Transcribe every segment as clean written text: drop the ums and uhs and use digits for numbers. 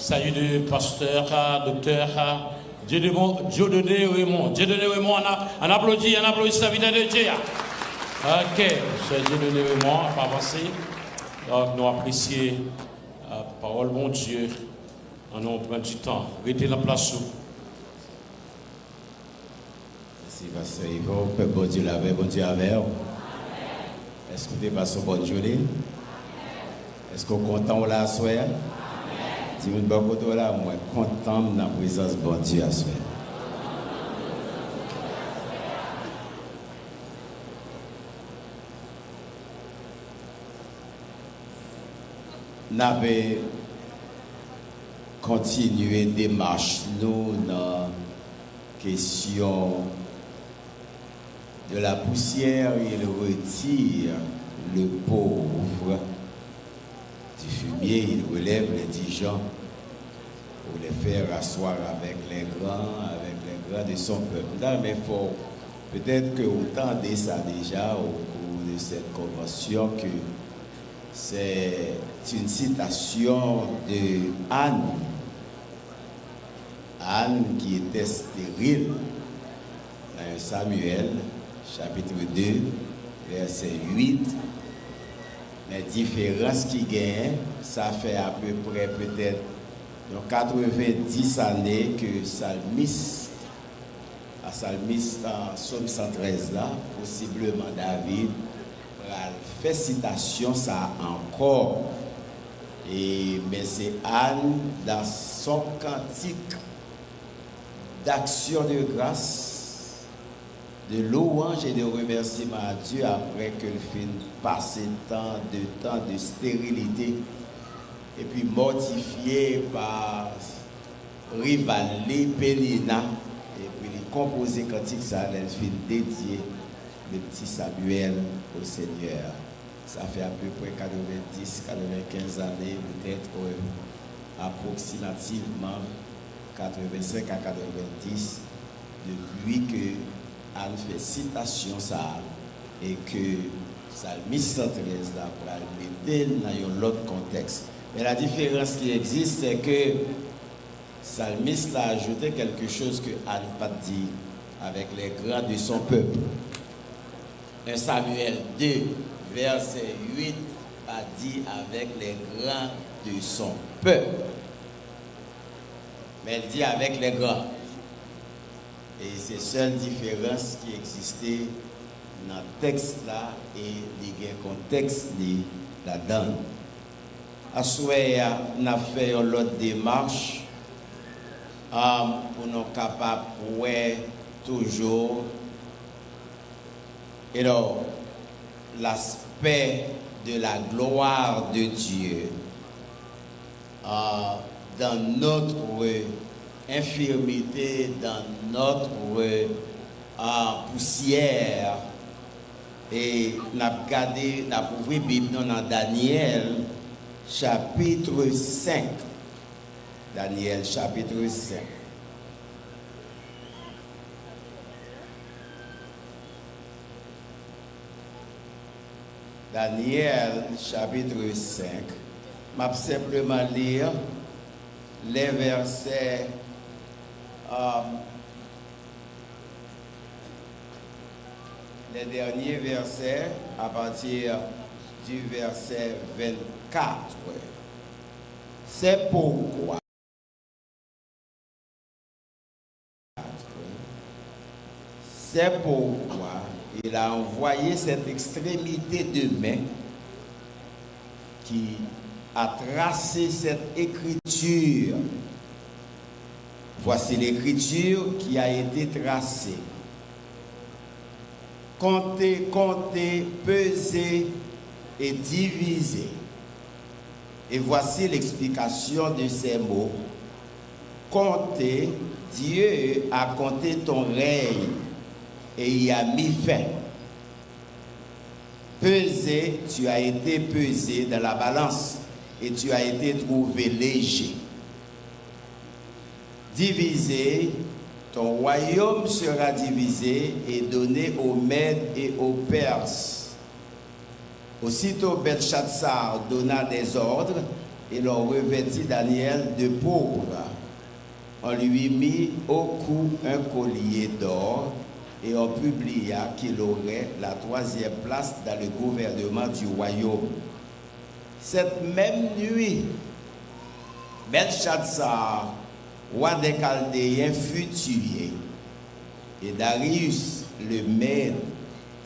Salut du pasteur, docteur, Dieudonné Raymond. Dieudonné Raymond, on applaudit sa vie de Dieu. Ok, c'est Dieudonné Raymond, on va avancer. Donc, nous apprécions la parole, mon Dieu. On prend du temps. Restez la place. Merci, pasteur Yvon. Bon Dieu la bon Dieu avec. Est-ce que vous avez passé une bonne journée? Est-ce que vous êtes content là à soir? Si vous êtes content là, moi content dans la présence de bon Dieu à soir. Nous avons continué démarche nous dans la question de la poussière. Il retire le pauvre du fumier, il relève les indigents pour les faire asseoir avec les grands de son peuple. Là, mais faut peut-être que vous entendez ça déjà au cours de cette convention, que c'est une citation de Anne. Anne qui était stérile dans Samuel, chapitre 2, verset 8. Les différences qui gagnent, ça fait à peu près peut-être 90 années que psalmiste en Psaume 113 là, possiblement David, fait citation ça encore. Mais c'est Anne dans son cantique d'action de grâce, de louange et de remerciement à Dieu après que le film passé tant de stérilité et puis mortifié par Rivali, Pélina, et puis les composés cantiques, ça les film dédié le petit Samuel au Seigneur. Ça fait à peu près 90-95 années, peut-être approximativement 85 à 90, depuis que Anne fait citation ça et que Psalmiste 113 là pour le mettre dans un autre contexte. Mais la différence qui existe, c'est que Psalmiste a ajouté quelque chose que Anne n'a pas dit avec les grands de son peuple. 1 Samuel 2, verset 8 a dit avec les grands de son peuple. Mais elle dit avec les grands. Et c'est la seule différence qui existait dans le texte là et le contexte là-dedans. À souhait, on a fait une autre démarche pour nous capables de toujours. Et donc, l'aspect de la gloire de Dieu dans notre infirmité, dans notre poussière. Et nous avons regardé, nous avons ouvert la Bible dans Daniel, chapitre 5. Daniel, chapitre 5. Daniel, chapitre 5. Je vais simplement lire les versets les derniers versets à partir du verset 24. C'est pourquoi il a envoyé cette extrémité de main qui a tracé cette écriture. Voici l'écriture qui a été tracée. Comptez, comptez, pesez et divisez. Et voici l'explication de ces mots. Comptez, Dieu a compté ton règne et y a mis fin. Pesé, tu as été pesé dans la balance et tu as été trouvé léger. Divisé, ton royaume sera divisé et donné aux Mèdes et aux Perses. Aussitôt Belchatsar donna des ordres et l'on revêtit Daniel de pauvre. On lui mit au cou un collier d'or et on publia qu'il aurait la 3e place dans le gouvernement du royaume. Cette même nuit, Belshazzar, roi des Chaldéens, fut tué et Darius, le maître,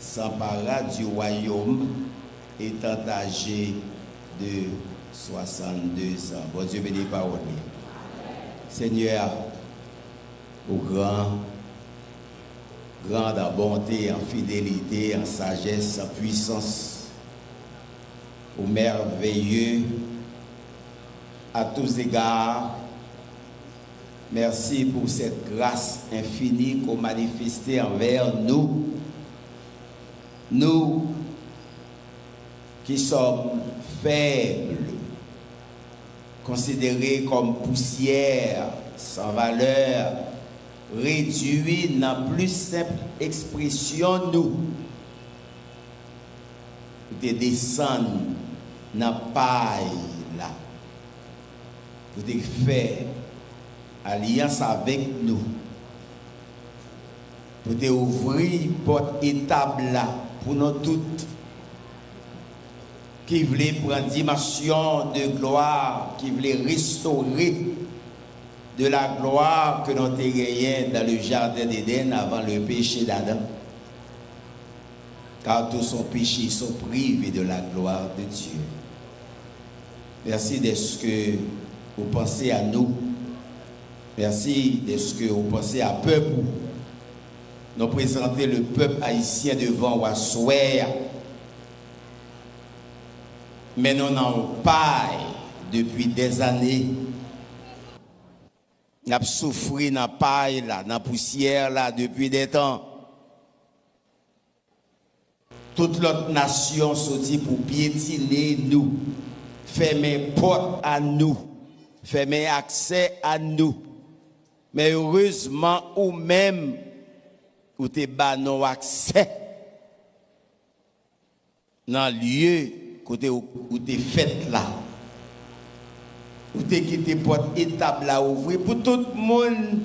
s'empara du royaume étant âgé de 62 ans. Bon Dieu bénit parole. Seigneur, au grande en bonté, en fidélité, en sagesse, en puissance, au merveilleux, à tous égards, merci pour cette grâce infinie qu'on manifestait envers nous. Nous qui sommes faibles, considérés comme poussière, sans valeur, réduits dans plus simple expression, nous de descendre dans la paille là, pour te faire alliance avec nous, pour te ouvrir porte étape là pour nous toutes qui voulaient prendre dimension de gloire, qui voulaient restaurer de la gloire que nous avons gagnée dans le jardin d'Éden avant le péché d'Adam. Car tous son péché sont privés de la gloire de Dieu. Merci de ce que vous pensez à nous. Merci de ce que vous pensez à peuple. Nous présenter le peuple haïtien devant vous soir. Mais nous n'en paille depuis des années. Nous avons souffert dans la paille, dans la poussière là, depuis des temps. Toute l'autre nation sortit pour piétiner nous, fermer porte à nous, fermer accès à nous. Mais heureusement, ou même, ou te bas nos accès dans le lieu où tu es fait là. Où tu es quitté porte étape là ouvrir pour tout le monde,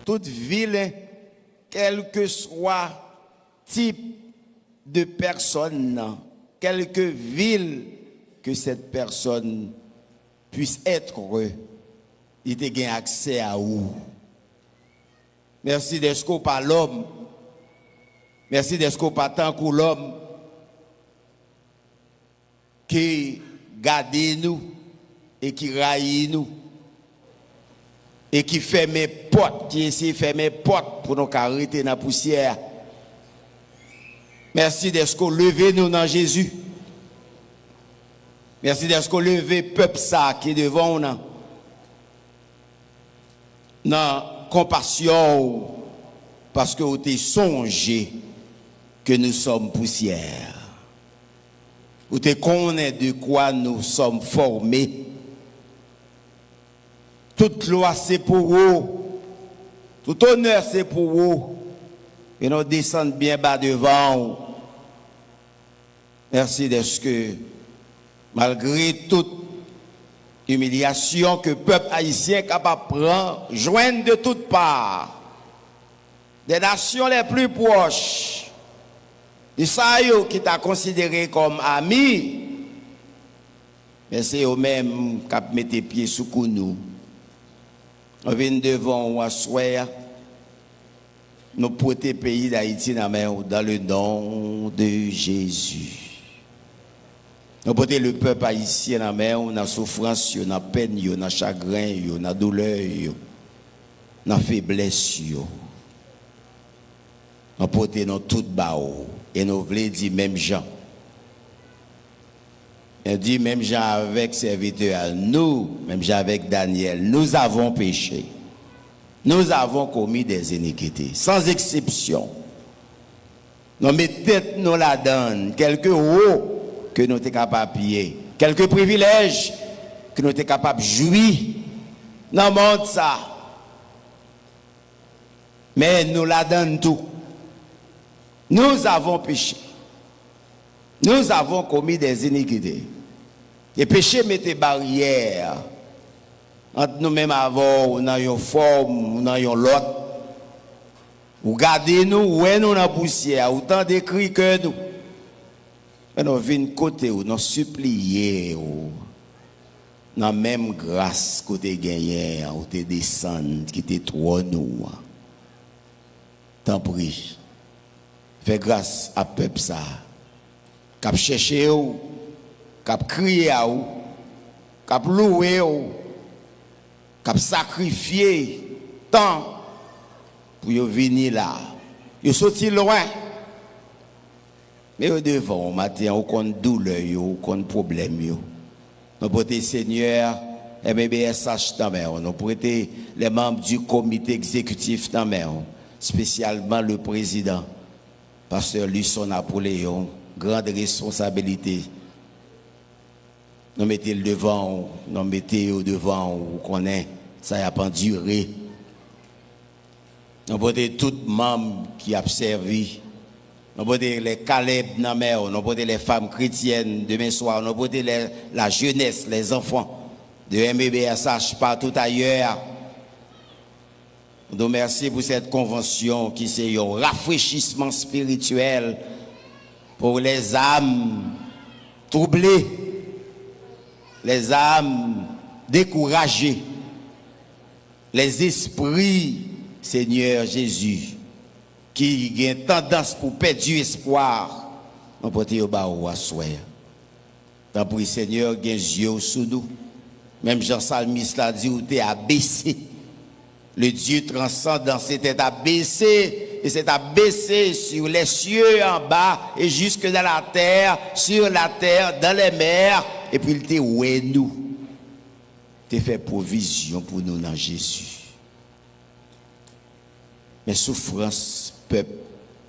toute ville, quel que soit type de personne, quelque ville que cette personne puisse être, il te gagne accès à où. Merci d'être pas l'homme. Merci d'être pas tant que l'homme qui garde nous et qui raille nous et qui ferme mes portes, qui essaie de fermer portes pour nous arrêter dans la poussière. Merci d'être levé nous dans Jésus. Merci d'être levé peuple ça qui est devant nous. Dans compassion parce que vous avez songé que nous sommes poussière. Vous te connaissez de quoi nous sommes formés. Toute loi c'est pour vous. Tout honneur c'est pour vous. Et nous descendons bien bas devant vous. Merci de ce que, malgré toute humiliation que le peuple haïtien est capable de prendre, joindre de toutes parts, des nations les plus proches, des saillots qui t'a considéré comme amis, mais c'est eux-mêmes qui mettent les pieds sous nous. On vient devant ou à soir, nous porter le pays d'Haïti dans le nom de Jésus. Nous porter le peuple haïtien dans la souffrance, dans la peine, dans le chagrin, dans la douleur, dans la faiblesse. Nous porter dans tout bas et nous voulons dire même Jean. On dit même Jean avec serviteur, nous, même Jean avec Daniel, nous avons péché. Nous avons commis des iniquités, sans exception. Nous mettons nous la donne, quelques hauts que nous sommes capables de payer, quelques privilèges que nous sommes capables de jouir dans le monde ça. Mais nous la donnons tout. Nous avons péché. Nous avons commis des iniquités. Et péché mettez barrière entre nous-mêmes avant, ou dans une forme, ou dans une l'autre. Ou gardez nous, ou nous dans la poussière, autant d'écrits que nous. Mais nous venons côté, ou nous supplier, ou dans même grâce côté gagné, ou te descendre, qui te trop nous. T'en prie. Fais grâce à peuple ça. Cap chercher ou, cap crier ou, cap louer ou, cap sacrifier tant pour venir là. Ils sorti loin. Mais au devant, matin, on compte douleur, on compte problème. Nous prêtons Seigneur, MBSH dans main. Nous prêtons les membres du comité exécutif dans main, spécialement le président, Pasteur Luçon Napoléon, grande responsabilité. Nous mettons le devant, nous mettons au devant, vous connaissez, ça n'a pas duré. Nous prêtons tous les membres qui ont servi. Nous prêtons les Caleb dans mer, nous prêtons les femmes chrétiennes demain soir, nous prêtons la jeunesse, les enfants de MBSH partout ailleurs. Nous remercions pour cette convention qui c'est un rafraîchissement spirituel pour les âmes troublées, les âmes découragées, les esprits, Seigneur Jésus, qui ont tendance pour perdre du espoir, nous portons au bas au assoir. Tant pour Seigneur, gain yeux sous nous. Même Jean Salmiste l'a dit, où tu es abaissé. Le Dieu transcendant s'était abaissé, et s'est abaissé sur les cieux en bas, et jusque dans la terre, sur la terre, dans les mers, et puis il t'a oué nous. Tu fait provision pour nous dans Jésus. Mais souffrance, peuple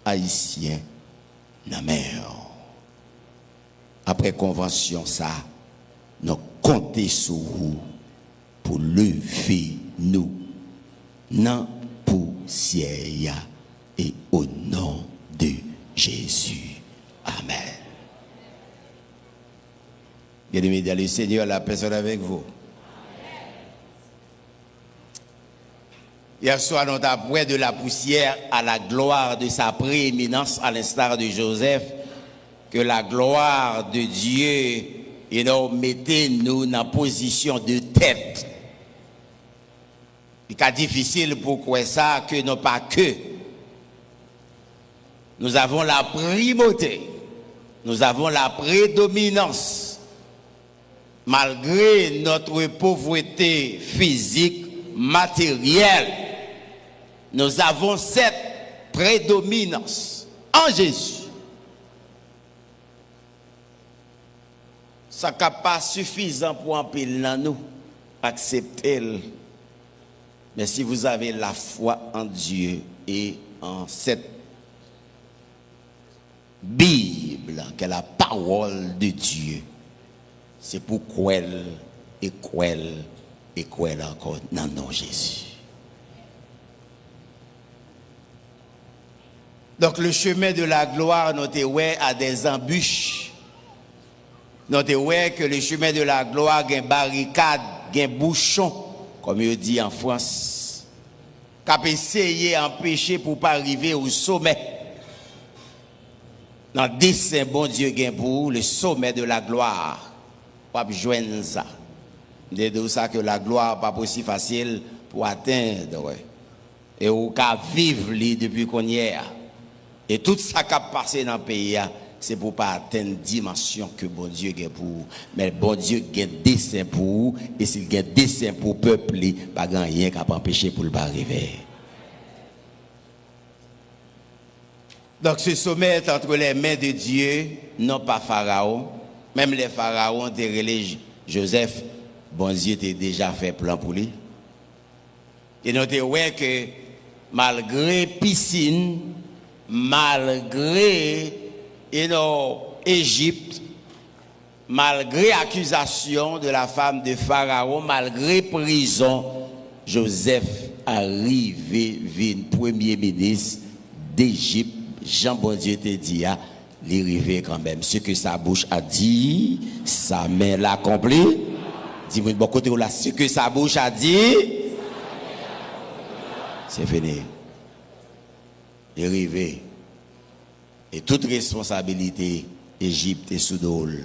haïtien, la mer. Après convention, ça, nous comptons sur vous pour lever nous, non poussière, et au nom de Jésus. Amen. Bien-aimés, le Seigneur, la personne avec vous. Hier soir, nous avons pris de la poussière à la gloire de sa prééminence, à l'instar de Joseph, que la gloire de Dieu, et nous mettez nous dans position de tête. C'est difficile pour quoi ça, que non pas que. Nous avons la primauté, nous avons la prédominance, malgré notre pauvreté physique, matérielle. Nous avons cette prédominance en Jésus. Ça n'est pas suffisant pour en pile dans nous, accepter. Mais si vous avez la foi en Dieu et en cette Bible, qui est la parole de Dieu, c'est pour quoi et quoi encore dans nos Jésus. Donc le chemin de la gloire, notez ouais a des embûches. Notez ouais que le chemin de la gloire a une barricade, un bouchon, comme il dit en France, qui a essayé d'empêcher pour pas arriver au sommet. Dans le dessein bon Dieu gain pour le sommet de la gloire. Pas joindre ça. De ça que la gloire pas aussi facile pour atteindre. Ouais. Et au cas vivre depuis qu'on y est. Et tout ça qui a passé dans le pays, c'est pour ne pas atteindre la dimension que bon Dieu a pour vous. Mais bon Dieu a des desseins pour vous. Et s'il a des desseins pour le peuple, il n'y a pas rien qui a empêché pour le arriver. Donc ce sommet est entre les mains de Dieu, non pas Pharaon. Même les pharaons ont relé Joseph. Bon Dieu t'a déjà fait plan pour lui. Et notez ouais que malgré piscine, malgré Égypte, malgré accusation de la femme de Pharaon, malgré prison, Joseph arrivé, premier ministre d'Égypte. Jean bon Dieu te dit, l'arrivée quand même. Ce que sa bouche a dit, sa main l'accomplit. Dis-moi de bon côté, là, ce que sa bouche a dit, c'est fini. L'arrivée. Et toute responsabilité, Égypte et Soudoul,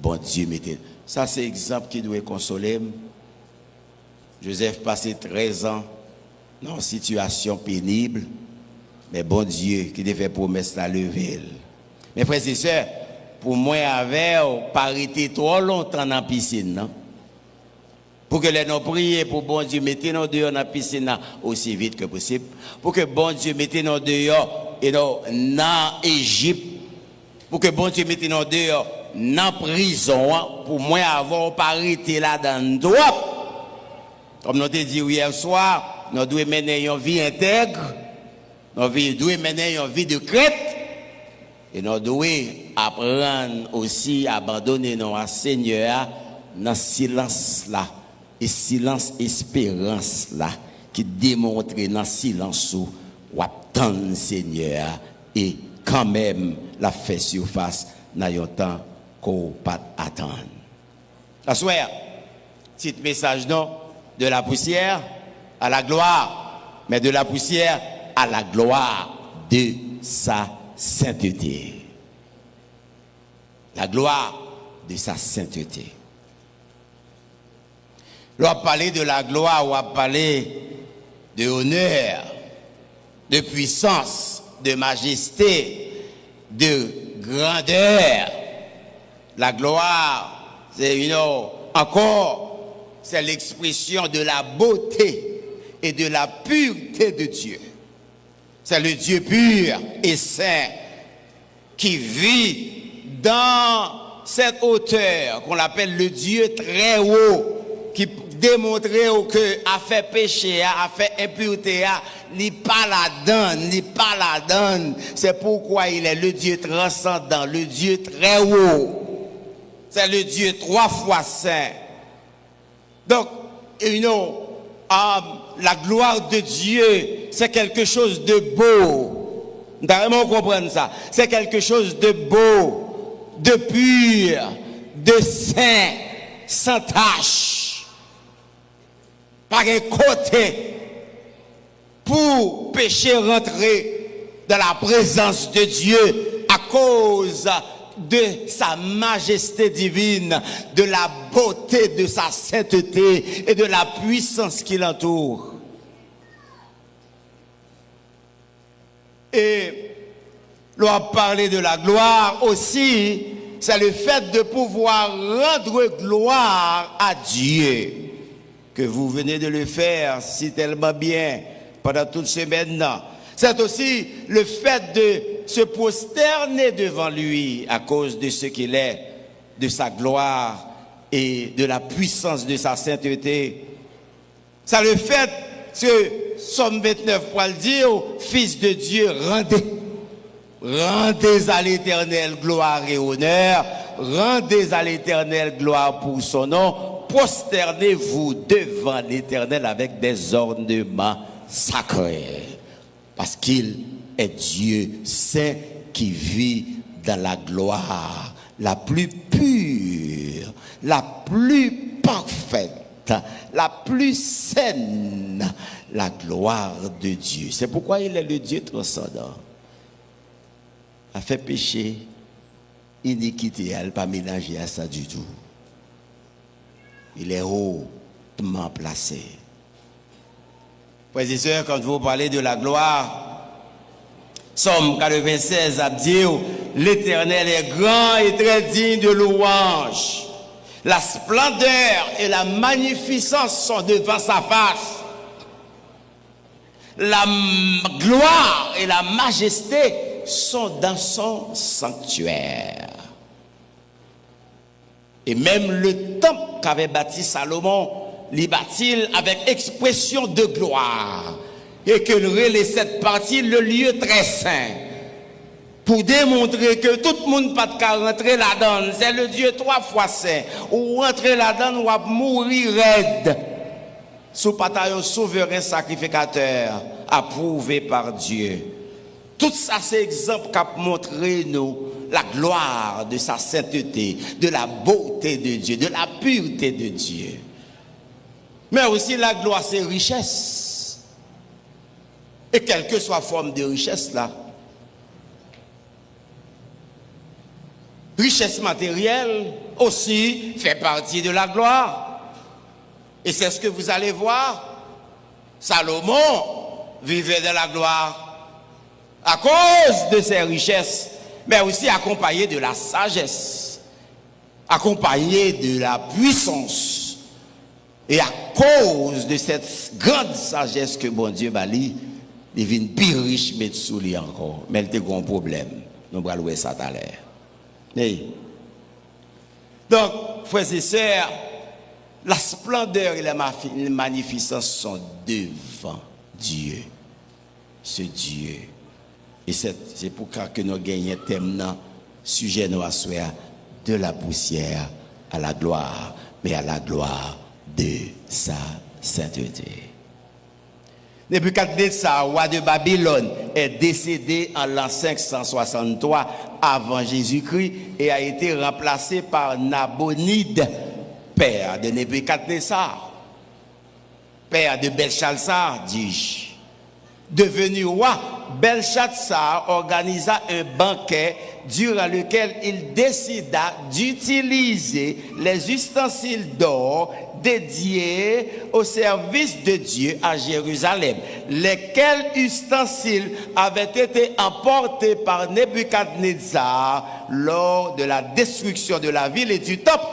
bon Dieu mettez. Ça, c'est l'exemple qui doit consoler. Joseph passait 13 ans dans une situation pénible, mais bon Dieu qui devait promesse la lever. Mes frères et sœurs, pour moi, avec pas arrêté trop longtemps dans la piscine, non? Pour que les non prier pour bon Dieu mettez nous dehors dans la piscine aussi vite que possible. Pour que bon Dieu mettez nous dehors et dans l'Égypte. Pour que bon Dieu mettez nous dehors dans la prison. Pour moi, avoir pas arrêté là dans droit. Comme nous avons dit hier soir, nous devons mener une vie intègre. Nous devons mener une vie de crête. Et nous devons apprendre aussi à abandonner notre Seigneur dans le silence là. Et silence espérance là qui démontre dans le silence où attend Seigneur et quand même la fait surface dans un temps qu'on pas attendre. La soirée, petit message non de la poussière à la gloire, mais de la poussière à la gloire de sa sainteté. La gloire de sa sainteté. L'on a parlé de la gloire, on a parlé de honneur, de puissance, de majesté, de grandeur. La gloire, c'est encore, c'est l'expression de la beauté et de la pureté de Dieu. C'est le Dieu pur et saint qui vit dans cette hauteur qu'on appelle le Dieu très haut, qui démontrer que a fait péché, a fait impureté, n'est pas la donne. C'est pourquoi il est le Dieu transcendant, le Dieu très haut. C'est le Dieu 3 fois saint. Donc, la gloire de Dieu, c'est quelque chose de beau. Vous vraiment comprendre ça. C'est quelque chose de beau, de pur, de saint, sans tache. Par un côté, pour péché rentrer dans la présence de Dieu à cause de sa majesté divine, de la beauté de sa sainteté et de la puissance qui l'entoure. Et l'on a parlé de la gloire aussi, c'est le fait de pouvoir rendre gloire à Dieu. Que vous venez de le faire si tellement bien pendant toute semaine. C'est aussi le fait de se prosterner devant lui à cause de ce qu'il est, de sa gloire et de la puissance de sa sainteté. C'est le fait que Somme 29 pour le dire, Fils de Dieu, rendez à l'Éternel gloire et honneur, rendez à l'Éternel gloire pour son nom. Prosternez-vous devant l'Éternel avec des ornements sacrés. Parce qu'il est Dieu saint qui vit dans la gloire la plus pure, la plus parfaite, la plus saine, la gloire de Dieu. C'est pourquoi il est le Dieu transcendant. A fait péché, iniquité, elle n'a pas mélangé à ça du tout. Il est hautement placé. Frères et sœurs, quand vous parlez de la gloire, Somme 96 a dit, l'Éternel est grand et très digne de louange. La splendeur et la magnificence sont devant sa face. La gloire et la majesté sont dans son sanctuaire. Et même le temple qu'avait bâti Salomon, l'y bâtit avec expression de gloire. Et que les 7 parties, le lieu très saint. Pour démontrer que tout le monde pas de rentrer là-dedans. C'est le Dieu 3 fois saint. Ou rentrer là-dedans, ou à mourir raide. Sous bataillon souverain sacrificateur, approuvé par Dieu. Tout ça, c'est exemple qu'a montré nous la gloire de sa sainteté, de la beauté de Dieu, de la pureté de Dieu. Mais aussi la gloire, c'est richesse. Et quelle que soit la forme de richesse là, richesse matérielle aussi fait partie de la gloire. Et c'est ce que vous allez voir. Salomon vivait de la gloire à cause de ses richesses, mais aussi accompagné de la sagesse, accompagné de la puissance. Et à cause de cette grande sagesse que bon Dieu va lui, il vient plus riche, mais sous lui encore. Mais il a un problème. Nous allons louer ça tout à l'heure. Oui. Donc, frères et sœurs, la splendeur et la magnificence sont devant Dieu. Ce Dieu. Et c'est pourquoi que nous gagnons thème sujet nous assoir de la poussière à la gloire, mais à la gloire de sa sainteté. Nebuchadnezzar, roi de Babylone, est décédé en l'an 563 avant Jésus-Christ et a été remplacé par Nabonide, père de Nebuchadnezzar, père de Belshazzar, dis-je. Devenu roi, Belshazzar organisa un banquet durant lequel il décida d'utiliser les ustensiles d'or dédiés au service de Dieu à Jérusalem, lesquels ustensiles avaient été emportés par Nebuchadnezzar lors de la destruction de la ville et du temple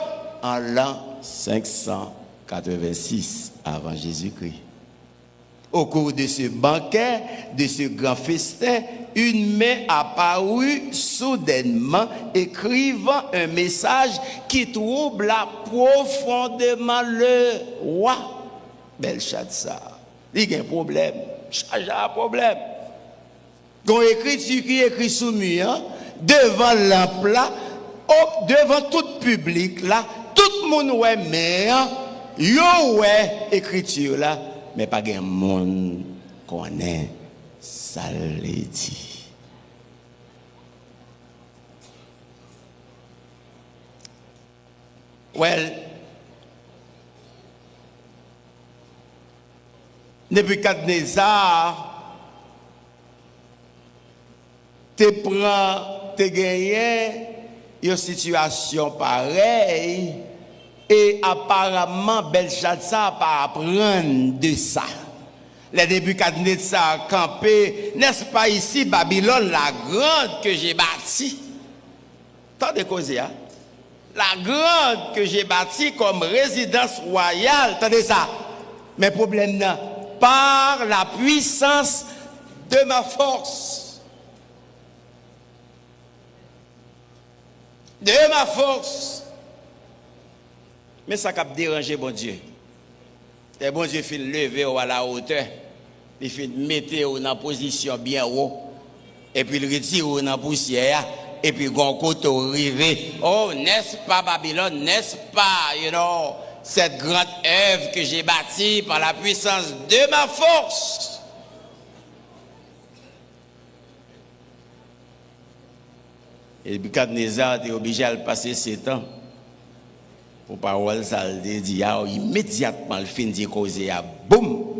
en l'an 586 avant Jésus-Christ. Au cours de ce banquet, de ce grand festin, une main apparut soudainement, écrivant un message qui troubla profondément le roi Belshazzar. Il y a un problème. Il y a un problème. Quand on écrit qui écrit sous mur, devant l'emploi, devant tout public, là, tout le monde ouais mère, yo ouais écriture là. Mais pas de monde connaît ça le dit. Well, Nebuchadnezzar te gagné une situation pareille. Et apparemment, Belshazzar pas apprendre de ça. Les Nebuchadnezzar campé, n'est-ce pas ici, Babylone, la grande que j'ai bâtie? Tant de causes, hein? La grande que j'ai bâtie comme résidence royale, attendez ça. Mais problème là, par la puissance de ma force. De ma force. Mais ça a dérangé bon Dieu. Et bon Dieu fait lever à la hauteur. Il fait mettre dans une position bien haut. Et puis il retire dans la poussière. Et puis gon côté arrivé. Oh, n'est-ce pas Babylone, n'est-ce pas, cette grande œuvre que j'ai bâtie par la puissance de ma force. Et Nebuchadnezzar était obligé à passer 7 ans. Pour parole, ça le dit, immédiatement, le fin de cause, boum,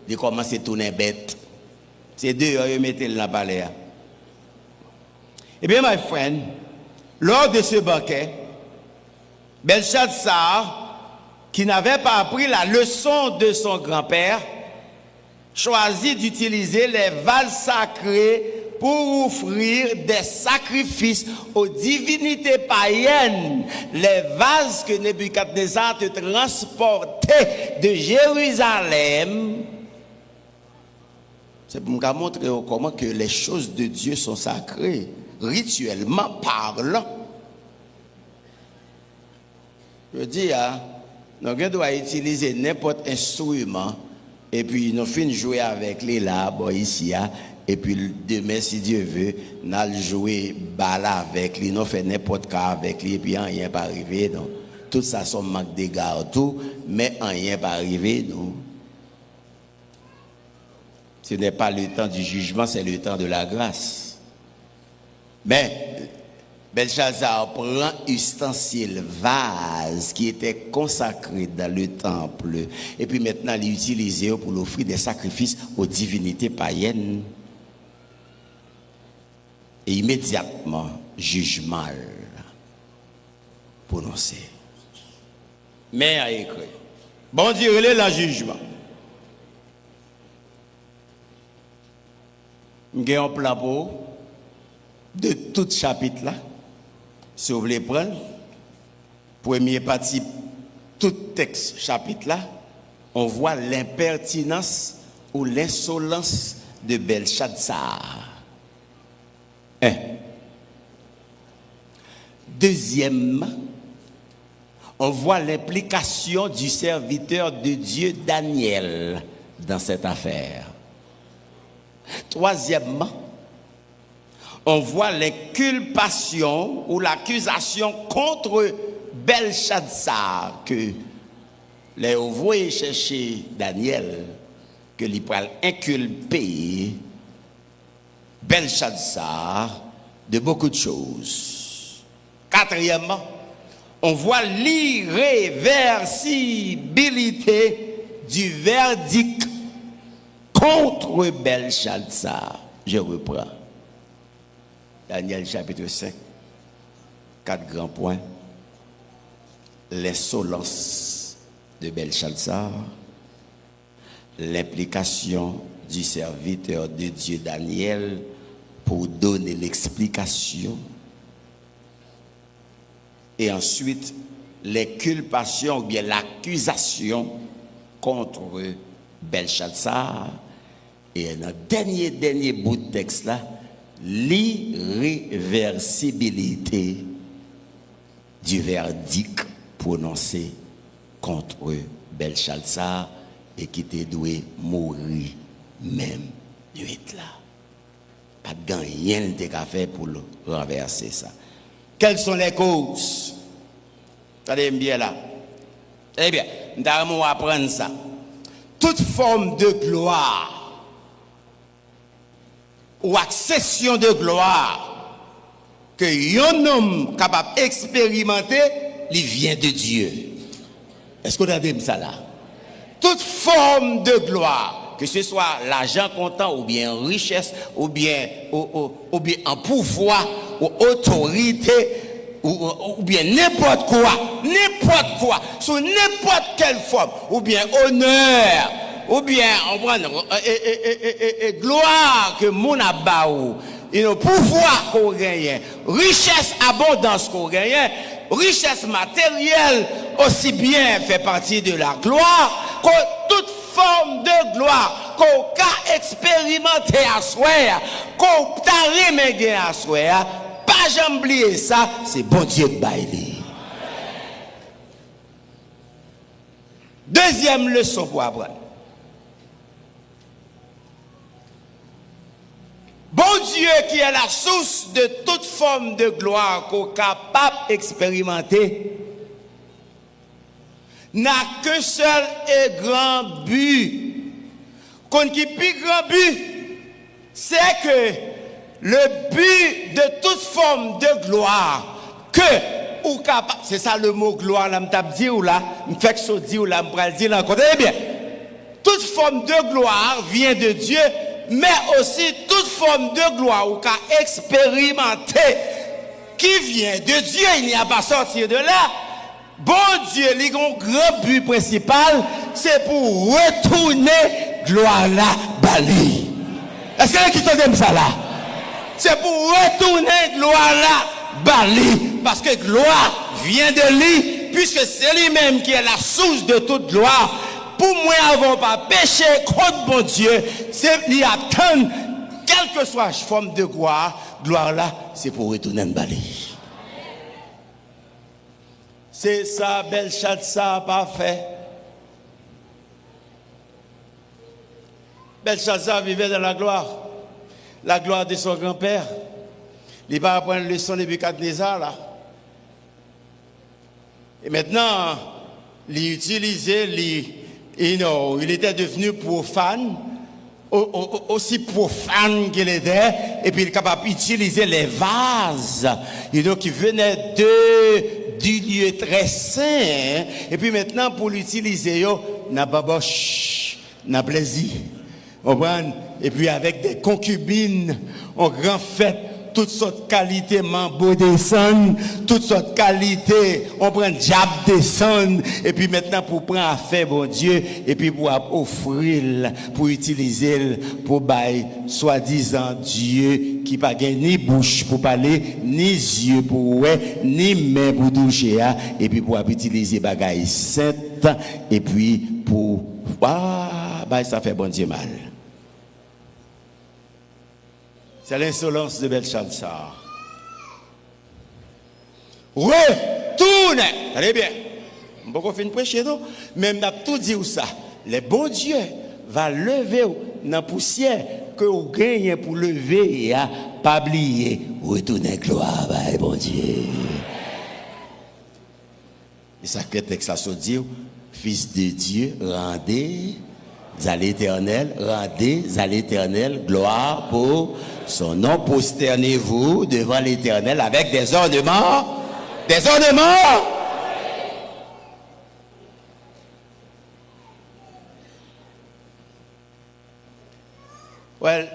il commence à tourner bête. C'est 2 heures, il mettait dans le palais. Eh bien, my friend, lors de ce banquet, Belshazzar, qui n'avait pas appris la leçon de son grand-père, choisit d'utiliser les vals sacrés pour offrir des sacrifices aux divinités païennes, les vases que Nebuchadnezzar te transportait de Jérusalem. C'est pour me montrer comment que les choses de Dieu sont sacrées, rituellement parlant. Je dis, nous devons utiliser n'importe quel instrument et puis nous finissons jouer avec les là, ici, et puis demain, si Dieu veut, nous allons jouer bala avec lui, nous faisons n'importe quoi avec lui, et puis rien pas arrivé. Non. Tout ça, son manque de garde, tout, mais rien pas arrivé. Non. Ce n'est pas le temps du jugement, c'est le temps de la grâce. Mais Belshazzar prend ustensile, vase qui était consacré dans le temple, et puis maintenant il utilise pour l'offrir des sacrifices aux divinités païennes. Et immédiatement, jugement prononcé. Mais a écrit. Bon Dieu, il est le jugement. J'ai un plan pour de tout chapitre là. Si vous voulez prendre, première partie, tout texte chapitre là, on voit l'impertinence ou l'insolence de Belshazzar. Deuxièmement, on voit l'implication du serviteur de Dieu Daniel dans cette affaire. Troisièmement, on voit l'inculpation ou l'accusation contre Belshazzar que les envoyés chercher Daniel, que l'il peut inculper Belshazzar de beaucoup de choses. Quatrièmement, on voit l'irréversibilité du verdict contre Belshazzar. Je reprends. Daniel chapitre 5, 4 grands points. L'insolence de Belshazzar, l'implication du serviteur de Dieu Daniel pour donner l'explication, et ensuite l'inculpation ou bien l'accusation contre Belshazzar, et dans le dernier bout de texte là, l'irréversibilité du verdict prononcé contre Belshazzar et qui était doué mourir même nuit là. Pas de rien qu'à faire pour le renverser ça. Quelles sont les causes? Regardez bien là. Eh bien, nous allons apprendre ça. Toute forme de gloire ou accession de gloire que un homme capable d'expérimenter, il vient de Dieu. Est-ce qu'on a dit ça là? Toute forme de gloire, que ce soit l'argent comptant ou bien richesse ou bien en pouvoir ou autorité ou bien n'importe quoi, sous n'importe quelle forme, ou bien honneur, ou bien on prend gloire que mon abaou, pouvoir qu'on gagne, richesse, abondance qu'on gagne, richesse matérielle aussi bien fait partie de la gloire que toute forme de gloire qu'on a expérimenté à soi, qu'on t'a remédié à soi, pas jamais oublier ça, c'est bon Dieu de bailler. Deuxième leçon pour apprendre. Bon Dieu qui est la source de toute forme de gloire qu'on est capable d'expérimenter, n'a qu'un seul et grand but. Qu'on qui plus grand but, c'est que le but de toute forme de gloire que ou capable, c'est ça le mot gloire là, m't'a dit ou là, m'fait que ça dit ou là, m'pral dire encore. Eh bien, toute forme de gloire vient de Dieu, mais aussi toute forme de gloire ou qu'a expérimenté qui vient de Dieu, il n'y a pas sorti de là. Bon Dieu, le grand but principal, c'est pour retourner gloire là, Bali. Est-ce que qui t'entend ça là? C'est pour retourner gloire là, Bali. Parce que gloire vient de lui, puisque c'est lui-même qui est la source de toute gloire. Pour moi, avant pas péché contre bon Dieu, c'est lui attendre, quelle que soit la forme de gloire là, c'est pour retourner Bali. C'est ça, Belshazzar pas fait. Belshazzar vivait dans la gloire de son grand-père. Il va apprendre une leçon de Nebuchadnezzar là. Et maintenant, il utilisait, il était devenu profane, aussi profane qu'il était, et puis il est capable d'utiliser les vases qui venaient du lieu très saint, et puis maintenant pour l'utiliser, n'a pas boche, n'a plaisir. Et puis avec des concubines, on grand fête. Toutes sortes de qualités, mambo descendent, toutes sortes de qualités, on prend diable descend, et puis maintenant pour prendre affaire, bon Dieu, et puis pour offrir, pour utiliser, pour bailler, soi-disant Dieu, qui n'a ni bouche pour parler, ni yeux pour ouais, ni main pour toucher, et puis pour utiliser bagaille sainte, et puis pour, ça fait bon Dieu mal. C'est l'insolence de Belshazzar. Retourne. Allez bien. Je ne vais pas finir de prêcher, non? Mais je tout dit ça. Le bon Dieu va lever dans la poussière que vous gagnez pour lever et pas oublier. Retournez gloire, bon Dieu. Et ça que le texte se dit, Fils de Dieu, rendez à l'Éternel, rendez à l'Éternel gloire pour son nom, prosternez-vous devant l'Éternel avec des ornements. Des ornements. Well,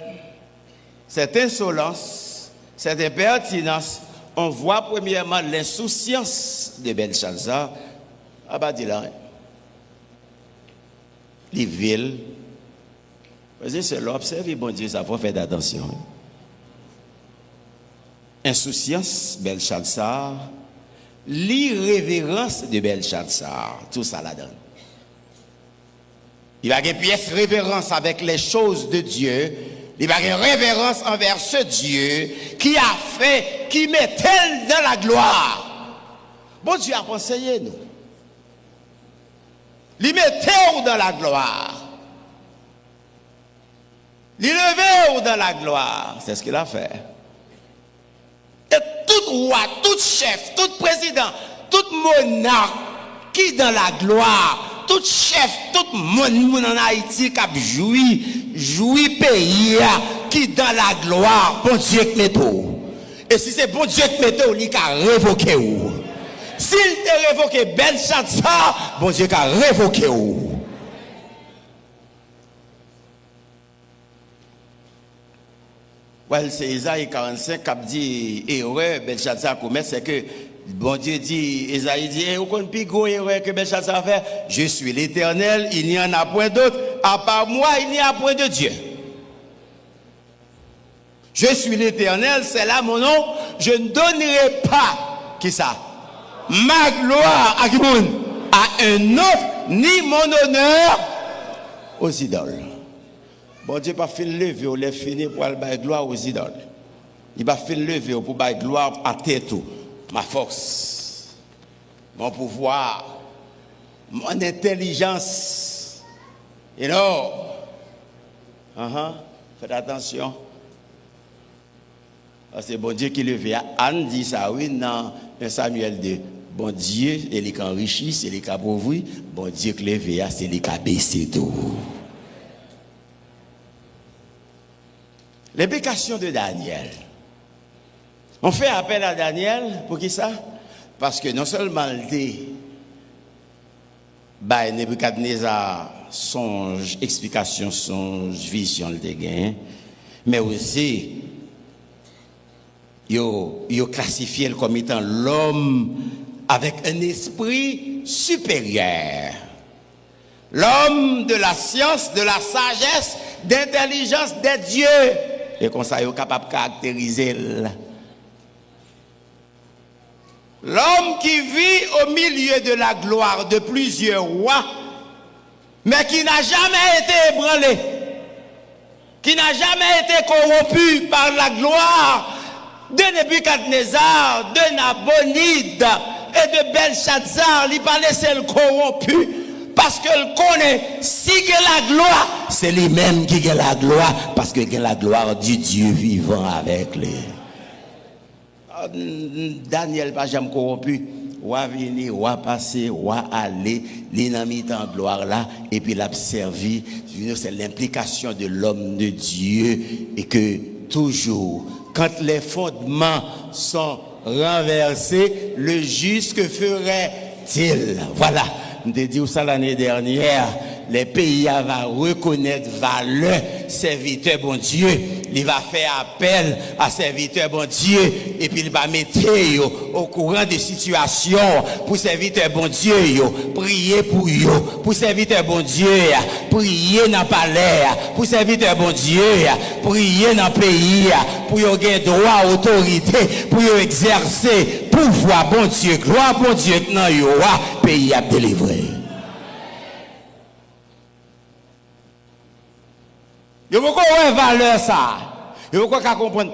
cette insolence, cette impertinence, on voit premièrement l'insouciance de Belshazzar. Les villes, c'est l'observer, bon Dieu, ça faut faire attention. Insouciance, Belshazzar, l'irrévérence de Belshazzar, tout ça la donne. Il va y avoir une pièce révérence avec les choses de Dieu, il va y avoir une révérence envers ce Dieu qui a fait, qui met tel dans la gloire. Bon Dieu a conseillé nous. Il mettez dans la gloire. Il levez dans la gloire. C'est ce qu'il a fait. Et tout roi, tout chef, tout président, tout monarque qui dans la gloire, tout chef, tout monde en Haïti qui a joui pays qui dans la gloire, bon Dieu qui met tout. Et si c'est bon Dieu qui met tout, il a révoqué où. S'il te révoqué Belshazzar, bon Dieu qui a révoqué où. Well, c'est Isaïe 45 qui a dit erreur Belshazzar commet, c'est que bon Dieu dit, Isaïe dit, vous connaissez plus gros erreur que Belshazzar fait. Je suis l'Éternel, il n'y en a point d'autre. À part moi, il n'y a point de Dieu. Je suis l'Éternel, c'est là mon nom. Je ne donnerai pas, qui ça? Ma gloire à qui à un autre, ni mon honneur aux idoles. Bon Dieu pas fait lever, on les finit pour aller bailler gloire aux idoles. Il va faire lever pour bailler gloire à tête tout. Ma force, mon pouvoir, mon intelligence. You know. Faites attention. C'est bon Dieu qui le fait. Anne dit ça, oui, dans Samuel 2. Bon Dieu, il est enrichi, c'est lui qui appauvrit. Bon Dieu qui le fait, c'est lui qui a baissé tout. L'implication de Daniel. On fait appel à Daniel, pour qui ça? Parce que non seulement il dit, Nebuchadnezzar, songe, explication, songe, vision, le gain, mais aussi, il a classifié comme étant l'homme avec un esprit supérieur. L'homme de la science, de la sagesse, d'intelligence des dieux. Et comme ça, il est capable de caractériser l'homme qui vit au milieu de la gloire de plusieurs rois, mais qui n'a jamais été ébranlé, qui n'a jamais été corrompu par la gloire de Nebuchadnezzar, de Nabonide et de Belshazzar. Il pas laissé le corrompu parce qu'il connaît si il a la gloire, c'est lui-même qui a la gloire parce qu'il a la gloire du Dieu vivant avec lui. Daniel pas jamais corrompu. Wa venir, wa passer, wa aller, l'inamite en gloire là, et puis l'a servi. C'est l'implication de l'homme de Dieu et que toujours. Quand les fondements sont renversés, le juste que ferait-il? Voilà, je te dis ça l'année dernière. Les pays vont reconnaître valeur serviteur bon Dieu. Il va faire appel à serviteur bon Dieu et puis il va mettre au courant des situations pour serviteur bon Dieu, prier pour serviteur bon Dieu, prier dans le palais, pour serviteur bon Dieu, prier dans le pays, pour y avoir droit, autorité, pour y exercer pouvoir bon Dieu, gloire bon Dieu, dans le pays a délivré. Il faut qu'on ait valeur ça. Il faut qu'on comprenne.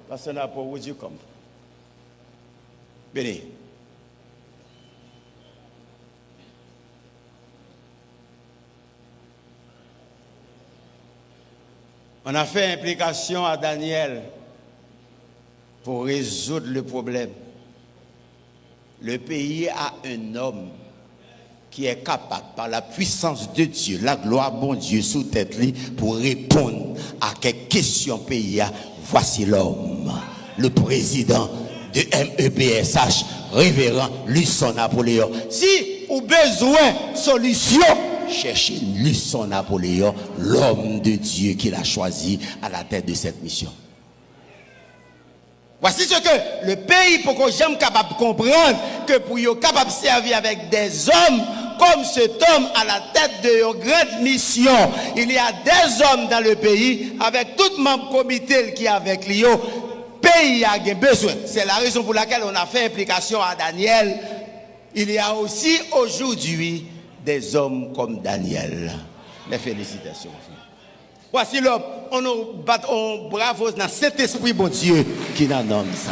Parce que n'a pas où Dieu comme. Béni. On a fait implication à Daniel pour résoudre le problème. Le pays a un homme qui est capable, par la puissance de Dieu, la gloire bon Dieu sous tête lui, pour répondre à quelques questions pays. Voici l'homme, le président de MEBSH, révérend Luçon Napoléon. Si vous avez besoin de solution, cherchez Luçon Napoléon, l'homme de Dieu qu'il a choisi à la tête de cette mission. Voici ce que le pays, pour que j'aime capable de comprendre, que pour être capable de servir avec des hommes, comme cet homme à la tête de une grande mission, il y a des hommes dans le pays, avec tout le membre comité qui est avec lui, le pays a besoin. C'est la raison pour laquelle on a fait implication à Daniel. Il y a aussi aujourd'hui des hommes comme Daniel. Les félicitations. Voici l'homme, on bravo dans cet esprit bon Dieu qui nous nomme ça.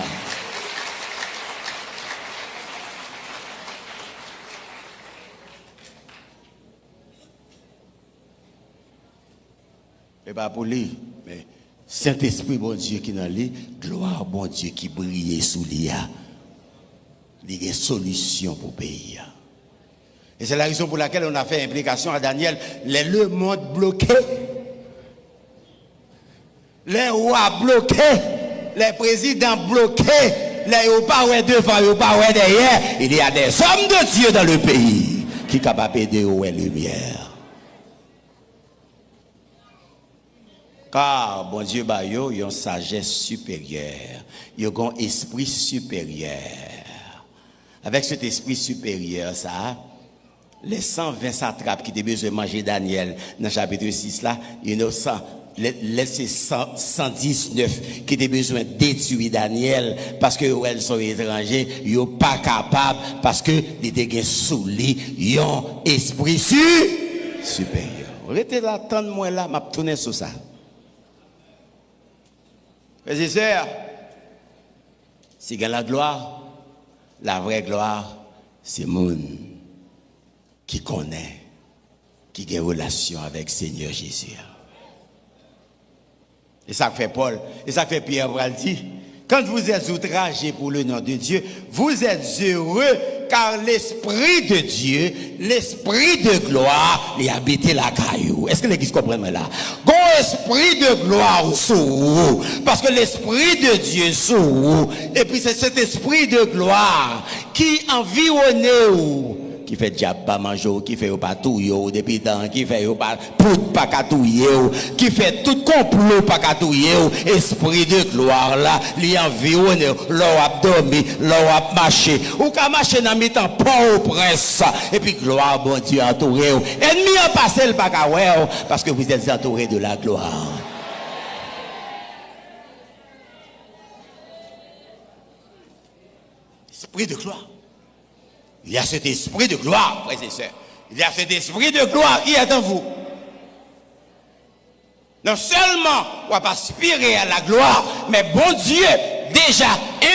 Et pas pour lui, mais Saint-Esprit bon Dieu qui dans lui, gloire bon Dieu qui brille sous lui. Il y a une solution pour le pays. Et c'est la raison pour laquelle on a fait implication à Daniel. Le monde bloqué. Les rois bloqués, les présidents bloqués, les pas devant, les pas derrière. Il y a des hommes de Dieu dans le pays qui sont capables d'aider aux lumière. Car, bon Dieu, il y a une sagesse supérieure, il y a un esprit supérieur. Avec cet esprit supérieur, ça, les 120 satrapes qui étaient besoin de manger Daniel dans le chapitre 6, là, il y a 119 qui ont besoin de détruire Daniel parce qu'elles sont étrangers, ils ne sont pas capables parce qu'ils ont sous lui un esprit supérieur. Restez là, attendez-moi là, je vais tourner sur ça. Frères et sœurs, si il y a la gloire, la vraie gloire, c'est le monde qui connaît, qui a une relation avec le Seigneur Jésus. Et ça fait Paul, et ça fait Pierre dit, quand vous êtes outragés pour le nom de Dieu, vous êtes heureux car l'Esprit de Dieu, l'Esprit de gloire, il habite la caillou. Est-ce que l'église comprend là? Bon esprit de gloire sous vous, parce que l'Esprit de Dieu sous vous, et puis c'est cet Esprit de gloire qui environne vous, qui fait diable pas manger, qui fait pas touiller depuis temps, qui fait pas poudre pas catouiller, qui fait tout complot pas catouiller, esprit de gloire là, li environne, l'on a dormi, l'on a marché, ou qu'à marcher dans mi-temps pas au prince, et puis gloire bon Dieu entouré, ennemi a passé le pas parce que vous êtes entouré de la gloire. Esprit de gloire. Il y a cet esprit de gloire, frères et sœurs. Il y a cet esprit de gloire qui est en vous. Non seulement on va pas aspirer à la gloire, mais bon Dieu déjà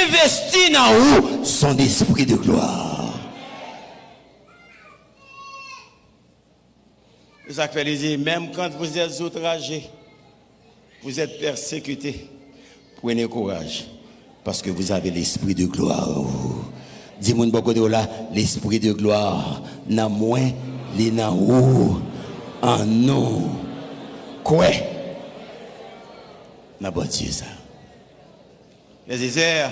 investi dans vous son esprit de gloire. Ça fait plaisir, même quand vous êtes outragés, vous êtes persécutés, prenez courage, parce que vous avez l'esprit de gloire en vous. Dis-moi beaucoup de là, l'esprit de gloire, n'a moins, les n'a où, en nous. Quoi? dans bon Dieu ça. Les frères,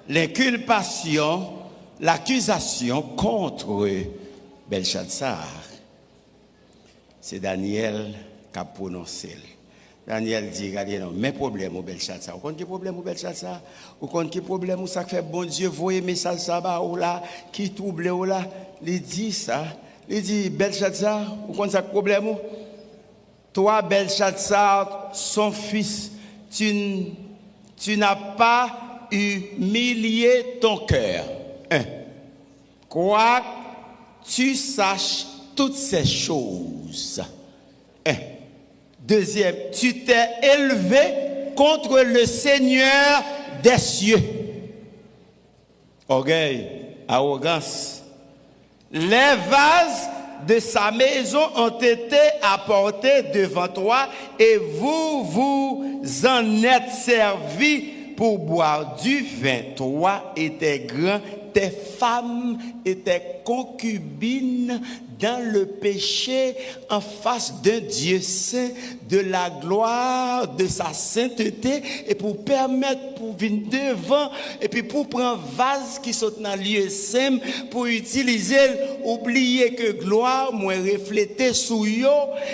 l'inculpation, l'accusation contre Belshazzar, c'est Daniel qui a prononcé. Daniel dit, regardez, non, mais problème au Belshazzar. Vous connaissez problème au Belshazzar? Vous connaissez problème où ça fait bon Dieu, voyez message ça ou là, qui trouble ou là? Il dit ça. Il dit, Belshazzar, vous connaissez ce problème? Toi, Belshazzar, son fils, tu n'as pas humilié ton cœur. Quoi tu saches toutes ces choses. Deuxième, tu t'es élevé contre le Seigneur des cieux. Orgueil, arrogance. Les vases de sa maison ont été apportés devant toi et vous vous en êtes servis pour boire du vin. Toi et tes grands, tes femmes et tes concubines dans le péché en face d'un Dieu saint, de la gloire, de sa sainteté, et pour permettre, pour venir devant, et puis pour prendre vase qui sont dans le lieu saint, pour utiliser, oublier que gloire, moi refléter sous yo,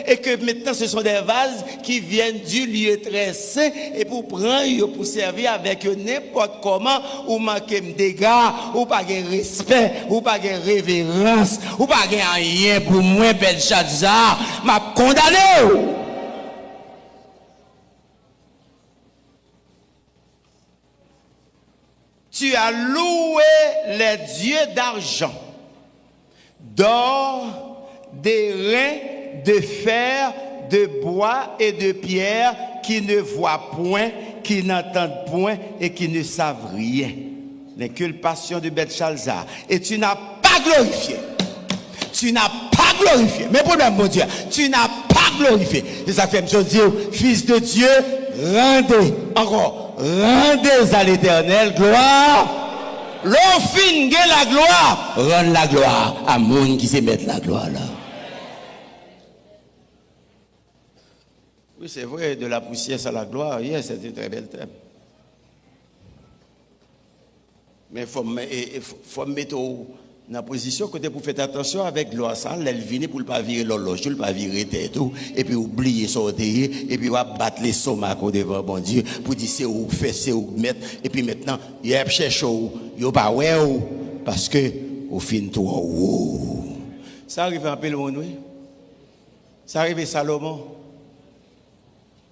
et que maintenant ce sont des vases qui viennent du lieu très saint, et pour prendre yo, pour servir avec n'importe comment, ou manquer de dégâts, ou pas de respect, ou pas de révérence, ou pas de rien pour moi, Belshazzar, m'a condamné. Tu as loué les dieux d'argent, d'or, d'airain, de fer, de bois et de pierre, qui ne voient point, qui n'entendent point et qui ne savent rien. L'inculpation de Belshazzar. Et tu n'as pas glorifié. Tu n'as pas glorifié. Mais problème, mon Dieu, tu n'as pas glorifié. C'est ça que je dis, fils de Dieu, rendez, encore, rendez à l'Éternel gloire. L'on finit la gloire, rend la gloire à monde qui se met la gloire là. Oui, c'est vrai, de la poussière à la gloire, yes, c'est un très bel thème. Mais il faut mettre dans la position côté pour faire attention avec gloire ça, elle vient pour ne pas virer l'horloge, ne pas virer tête, et puis oublier sortir, et puis battre les somacs devant bon Dieu, pour dire c'est où faire, c'est où mettre, et puis maintenant, il y a cherché où, il n'y a pas où, parce que, au fin toi, ça arrive un peu le monde, oui. Ça arrive Salomon.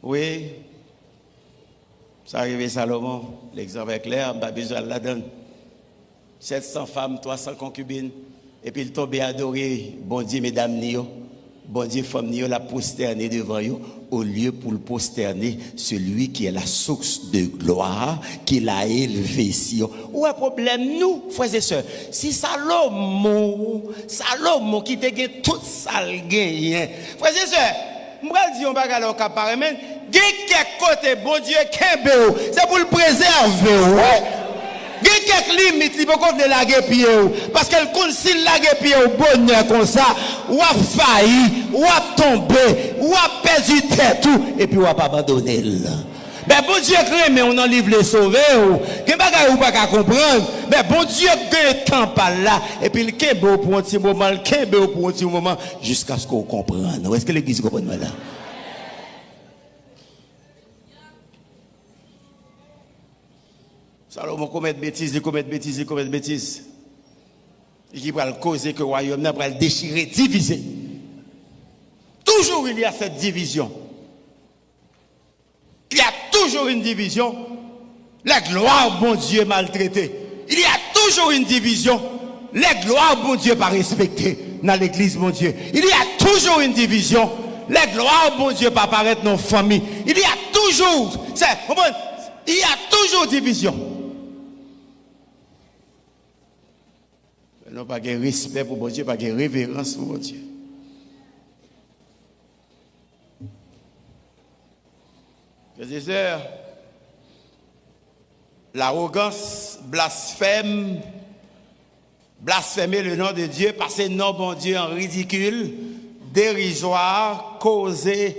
Oui. Ça arrive Salomon. L'exemple est clair, on n'a pas besoin de la donne. 700 femmes, 300 concubines, et puis il tombe adorer, bon Dieu, mesdames, nio, bon Dieu, femmes, nio, la prosterner devant eux, au lieu pour le prosterner, celui qui est la source de gloire, qui l'a élevé ici. Où est le problème, nous, frères et sœurs? Si Salomon qui te gagne tout ça, gagne, frères et sœurs, moi, je dis, on va aller au Caparemen, gagne quelque côté, bon Dieu, c'est pour le préserver, ouais. Il y a quelques limites, il faut qu'on ait la pied. Parce qu'elle concile la pied au bonheur comme ça, ou a failli, ou a tombé, ou a perdu tête, et puis ou a pas abandonné. Mais bon Dieu crée, mais on en livre les sauver. Qu'est-ce que vous pas comprendre? Mais bon Dieu crée temps par là, et puis le kembe pour un petit moment, le kembe pour un petit moment, jusqu'à ce qu'on comprenne. Est-ce que l'église comprend là? Salomon commet bêtises, il commet bêtises. Et qui va le causer que le royaume va le déchirer, diviser. Toujours il y a cette division. Il y a toujours une division. La gloire, bon Dieu, maltraitée. Il y a toujours une division. La gloire, bon Dieu, pas respectée dans l'église, bon Dieu. Il y a toujours une division. La gloire, bon Dieu, pas apparaître dans nos familles. Il y a toujours, il y a toujours division. Non, pas de respect pour mon Dieu, pas de révérence pour mon Dieu. Frères et sœurs, l'arrogance blasphème, blasphémer le nom de Dieu, passer le nom bon Dieu en ridicule, dérisoire, causer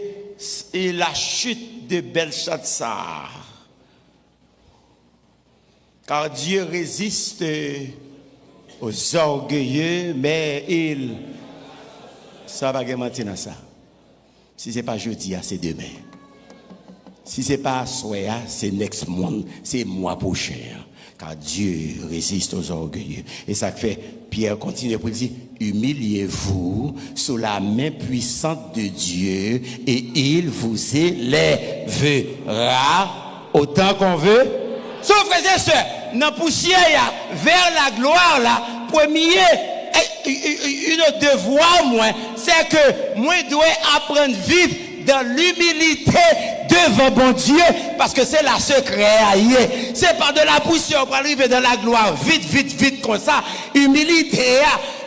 la chute de Belshazzar. Car Dieu résiste aux orgueilleux, mais il... Ça va mentir dans ça. Si ce n'est pas jeudi, c'est demain. Si ce n'est pas soir, c'est next month, c'est mois prochain. Car Dieu résiste aux orgueilleux. Et ça fait, Pierre continue pour dire, humiliez-vous sous la main puissante de Dieu et il vous élèvera autant qu'on veut. Sauf frères et sœurs, dans la poussière, vers la gloire, là, premier, une devoir, moi, c'est que moi, je dois apprendre à vivre dans l'humilité devant bon Dieu, parce que c'est la secret. C'est pas de la poussière pour arriver dans la gloire, vite, comme ça. Humilité,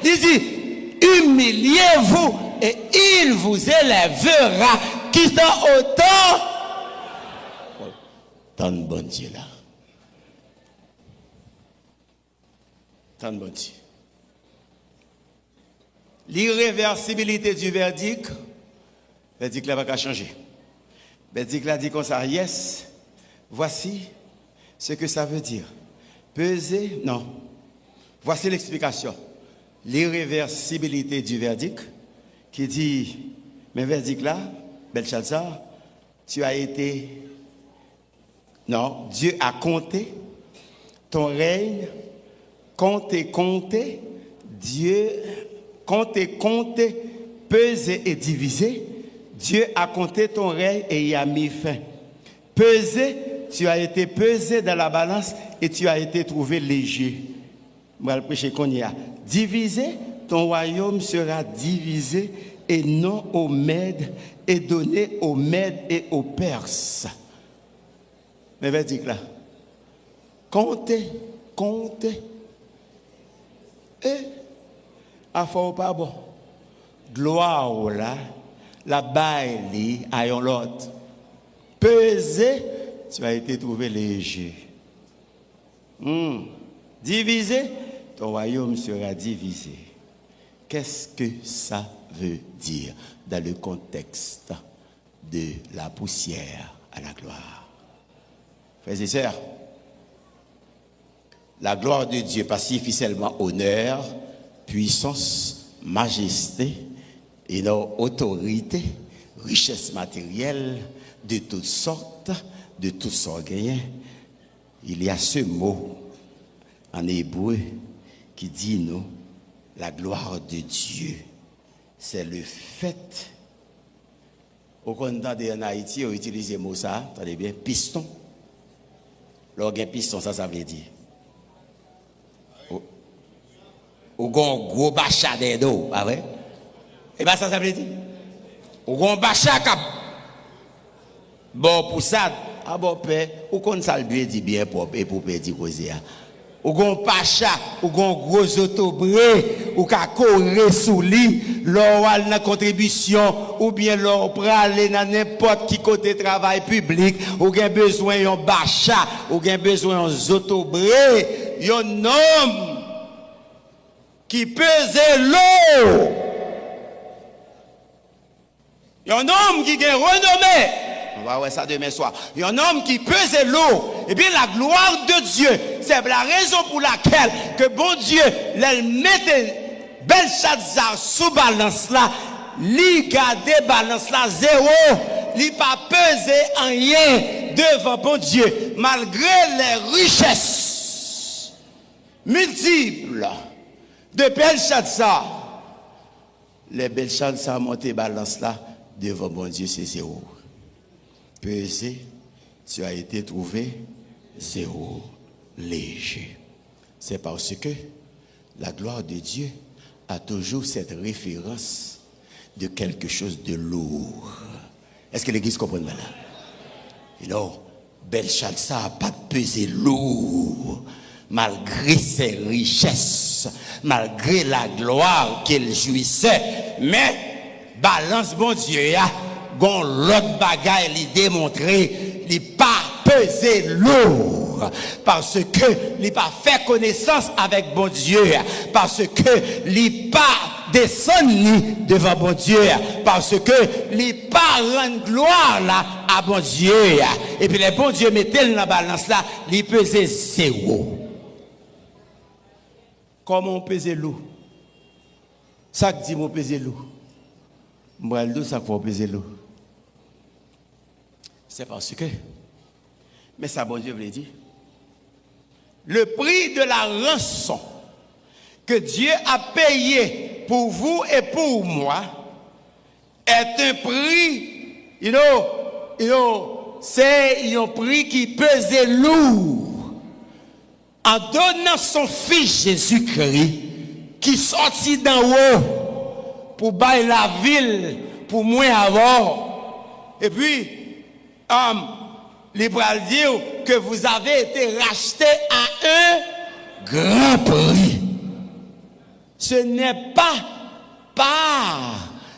il dit, humiliez-vous et il vous élèvera, qui sont autant. Tant de bon Dieu là. Tant de bon Dieu. L'irréversibilité du verdict, le verdict là va pas changer. Le verdict là dit comme ça, yes, voici ce que ça veut dire. Peser, non. Voici l'explication. L'irréversibilité du verdict qui dit, mais verdict là, Belshazzar, tu as été, non, Dieu a compté ton règne, compté, Dieu, compté, pesé et divisé, Dieu a compté ton règne et y a mis fin. Pesé, tu as été pesé dans la balance et tu as été trouvé léger. Moi, le péché qu'on y a. Divisé, ton royaume sera divisé et non aux Mèdes et donné aux Mèdes et aux Perses. Mais verdict là. Comptez. Et, à fort pas bon. Gloire là, la baille à l'autre. Pesé, tu as été trouvé léger. Divisé, ton royaume sera divisé. Qu'est-ce que ça veut dire dans le contexte de la poussière à la gloire? Frères et sœurs, la gloire de Dieu pacifique seulement honneur, puissance, majesté et non autorité, richesse matérielle de toutes sortes, de tous sortes. Il y a ce mot en hébreu qui dit nous, la gloire de Dieu, c'est le fait. Au Canada en Haïti, on utilise le mot ça, attendez bien, piston. L'organe piston, ça veut dire. Ou gon gros bacha d'eau, pas vrai? Et bien ça veut dire. Ou gon bacha cap. Bon pour ça, ah bon père, ou qu'on ça lui dit bien propre et pour dire causer. Ou gon pacha, ou gon gros autobré, ou ka correr sous lit, l'or na contribution ou bien l'or praler dans n'importe qui côté travail public, ou gen besoin yon bacha, ou gen besoin yon autobré, yon homme qui pesait l'eau. Il y a un homme qui est renommé. On va voir ça demain soir. Il y a un homme qui pesait l'eau. Et bien la gloire de Dieu, c'est la raison pour laquelle que bon Dieu, elle mettait Belshazzar sous balance là, li gardait balance là zéro, li pas pesé en rien devant bon Dieu, malgré les richesses multiples de Belshazzar. Les Belshazzar monté balance là devant mon Dieu, c'est zéro. Pesé, tu as été trouvé zéro, léger. C'est parce que la gloire de Dieu a toujours cette référence de quelque chose de lourd. Est-ce que l'Église comprend là? Et non, Belshazzar n'a pas pesé lourd. Malgré ses richesses, malgré la gloire qu'il jouissait, mais balance bon Dieu, gon l'autre bagaille lui démontrer, il pas pesé lourd, parce que il pas fait connaissance avec bon Dieu, parce que il pas descendre devant bon Dieu parce que les parents gloire là à bon Dieu et puis les bon Dieu mettez dans la balance là il pesait 0. Comment on pèse l'eau? Ça dit mon pèse l'eau. Moi l'eau ça faut peser l'eau. C'est parce que mais ça bon Dieu veut dire le prix de la rançon que Dieu a payé pour vous et pour moi est un prix, c'est un prix qui pesait lourd. En donnant son fils Jésus-Christ, qui sortit d'en haut pour bailler la ville, pour moi avoir. Et puis, l'Hébreu dit que vous avez été racheté à un grand prix. Ce n'est pas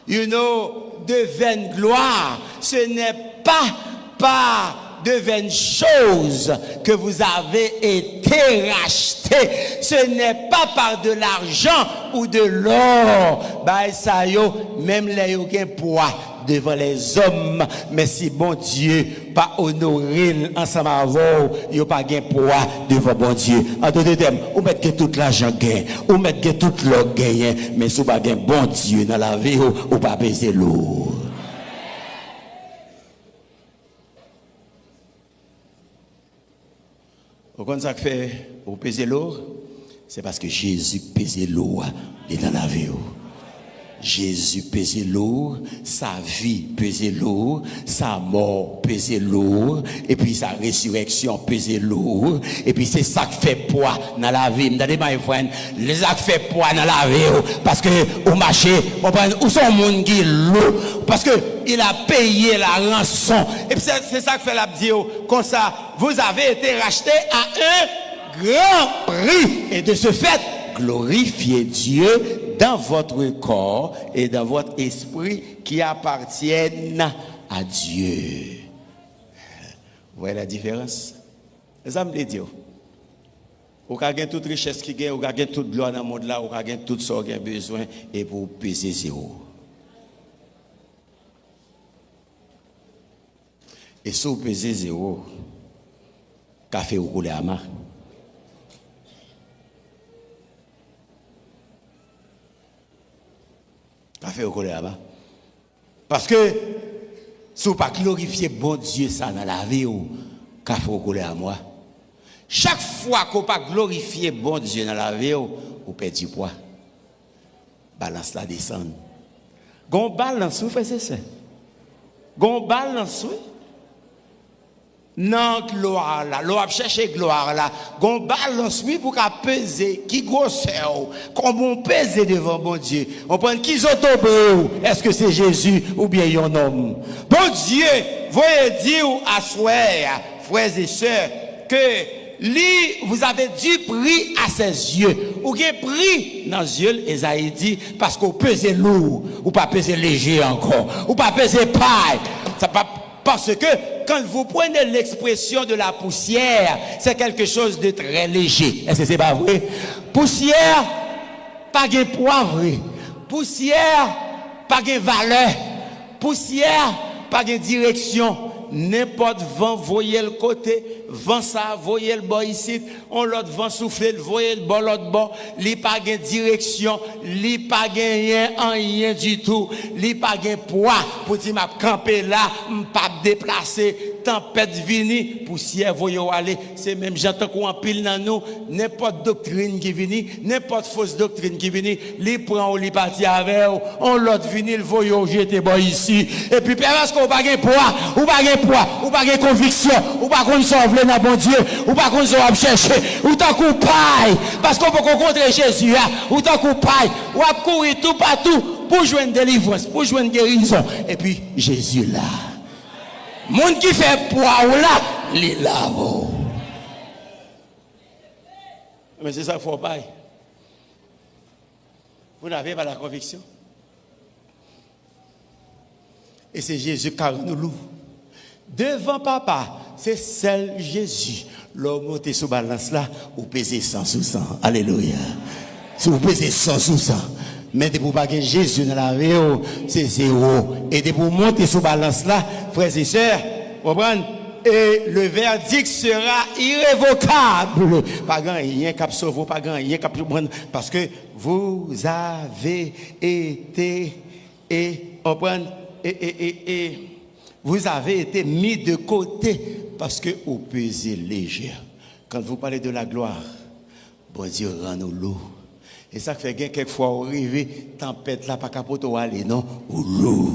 de vaine gloire, ce n'est pas de vaine chose que vous avez été racheté. Ce n'est pas par de l'argent ou de l'or. Bah ça yo, même les yo gen poids devant les hommes, mais si bon Dieu pas honoré ensemble avec yo pas gen poids devant bon Dieu. En d'autres termes, ou mettre tout l'argent gain, ou mettre tout l'or gain, mais si pas gen bon Dieu dans la vie ou pas peser lourd. Pourquoi ça fait pour peser l'eau? C'est parce que Jésus pesait l'eau dans la vie. Jésus pesait l'eau, sa vie pesait l'eau, sa mort pesait l'eau, et puis sa résurrection pesait l'eau, et puis c'est ça qui fait poids dans la vie. M'dade my friend, les ça qui fait poids dans la vie, parce que au marché, où sont monde qui l'eau, parce que il a payé la rançon, et puis c'est ça qui fait la dire comme ça. Vous avez été racheté à un grand prix, et de ce fait, glorifiez Dieu dans votre corps et dans votre esprit qui appartiennent à Dieu. Vous voyez la différence? Les hommes de Dieu. Vous avez toute richesse qui gagne, vous avez toute gloire dans le monde là, vous avez tout ce que vous avez besoin et pour peser 0. Et si vous pesez 0, café ou coulé à main. Café au collègue là-bas. Parce que si vous ne pas glorifier bon Dieu ça dans la vie, café au collègue à moi. Chaque fois qu'on ne pas glorifier bon Dieu dans la vie, vous perdez du poids. Balance la descend. Gon balance, vous faites ça. Gon balance, oui. Non, gloire là, l'on chercher gloire là. Gon balance oui pour qu'a peser qui grosseur comme on pèse devant bon Dieu. On prend qui s'auto. Est-ce que c'est Jésus ou bien un homme? Bon Dieu, voyez dire à soir, frères et sœurs, que vous avez du prix à ses yeux. Ou bien prix dans les yeux, Esaïe dit, parce qu'on pèse lourd, ou pas pèse léger encore, ou pas pèse paille. Ça pas parce que quand vous prenez l'expression de la poussière, c'est quelque chose de très léger. Est-ce que c'est pas vrai? Poussière, pas de poids vrai. Poussière, pas de valeur. Poussière, pas de direction. N'importe vent, voyez le côté, vent ça, voyez le bord ici, on l'autre vent souffler, voyez le bord, l'autre bord, li pas de direction, li pas de rien du tout, li pas de poids, pour dire m'a camper là, m'pas déplacer, tempête vini, poussière, voyez aller, c'est même j'entends qu'on pile dans nous, n'importe doctrine qui vini, n'importe fausse doctrine qui vini, li prend ou li parti avec, on l'autre vini, le voyez jeter bon ici, et puis parce qu'on pas de poids, ou pas de poids, ou pas de conviction, ou pas qu'on sauve dans bon Dieu, ou pas qu'on sauve chercher, ou t'en coupaille, parce qu'on peut rencontrer Jésus, ou t'en coupaille, ou à courir tout partout pour joindre délivrance, pour joindre guérison, et puis Jésus là. Monde qui fait poids ou là, les lave. Mais c'est ça qu'il faut pas. Vous n'avez pas la conviction. Et c'est Jésus qui nous loue. Devant papa, c'est seul Jésus. L'homme monte sur balance là, ou pesez 100 sous 100. Alléluia. Si vous pesez 100 sous 100, Mais de pour pas que Jésus dans la vie, c'est zéro. Et de pour monter sur balance là, frères et sœurs, vous comprenez? Et le verdict sera irrévocable. Pas grand rien cap sauver, pas grand rien cap prendre, parce que vous avez été vous avez été mis de côté parce que vous pesez léger. Quand vous parlez de la gloire, bon Dieu rend nous l'eau. Et ça fait que quelquefois on arrive, tempête là, pas capote ou aller, non, ou l'eau.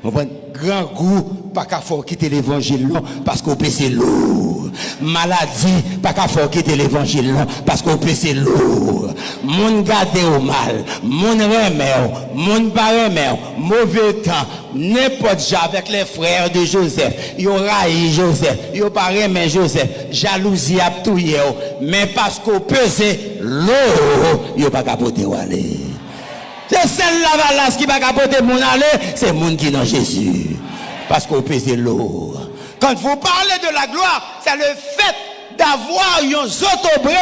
On prend grand goût, pas qu'à faut quitter l'évangile, non, parce qu'on peut c'est lourd. Maladie, pas qu'à faut quitter l'évangile, non, parce qu'on peut c'est lourd. Mon garde au mal, mon remède, mon pas remède, mauvais temps, n'importe quoi avec les frères de Joseph. Ils ont raillé Joseph, ils ont pas remède Joseph, jalousie a tout, mais parce qu'on peut c'est lourd, ils ont pas capoté ou aller. C'est celle-là balance qui va capoter mon aller, c'est le monde qui est dans Jésus. Parce qu'on pèse l'eau. Quand vous parlez de la gloire, c'est le fait d'avoir un zotobré,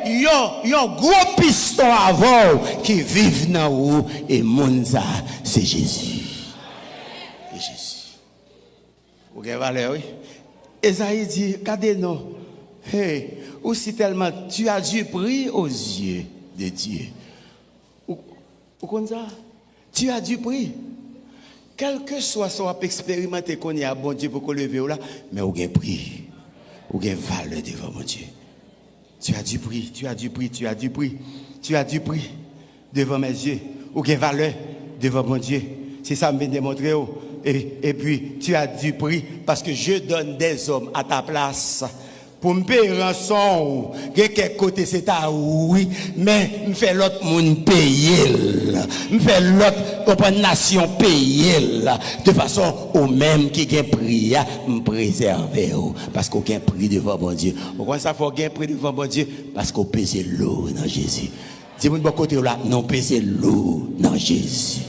un gros piston avant qui vivent dans vous et monde ça, c'est Jésus. C'est Jésus. Vous avez valeur, oui? Esaïe dit, regardez-nous, hey, aussi tellement tu as du prix aux yeux de Dieu. Comme ça, tu as du prix. Quel que soit son expérimenté qu'on y a, bon Dieu, pour qu'on leve là, mais on a prix. On a valeur devant mon Dieu. Tu as du prix, tu as du prix, tu as du prix. Tu as du prix devant mes yeux. On a valeur devant mon Dieu. C'est ça que je vais démontrer. Et puis, tu as du prix parce que je donne des hommes à ta place. Pour me payer rançon, quel côté c'est à oui, mais me fait l'autre monde payer, me fait l'autre nation payer, de façon au même qui gagne prix, me préserver, parce qu'on gagne prix devant bon Dieu. Pourquoi ça faut gagner prix devant bon Dieu? Parce qu'on pèse l'eau dans Jésus. Dis-moi de bon côté là, non pèse l'eau dans Jésus.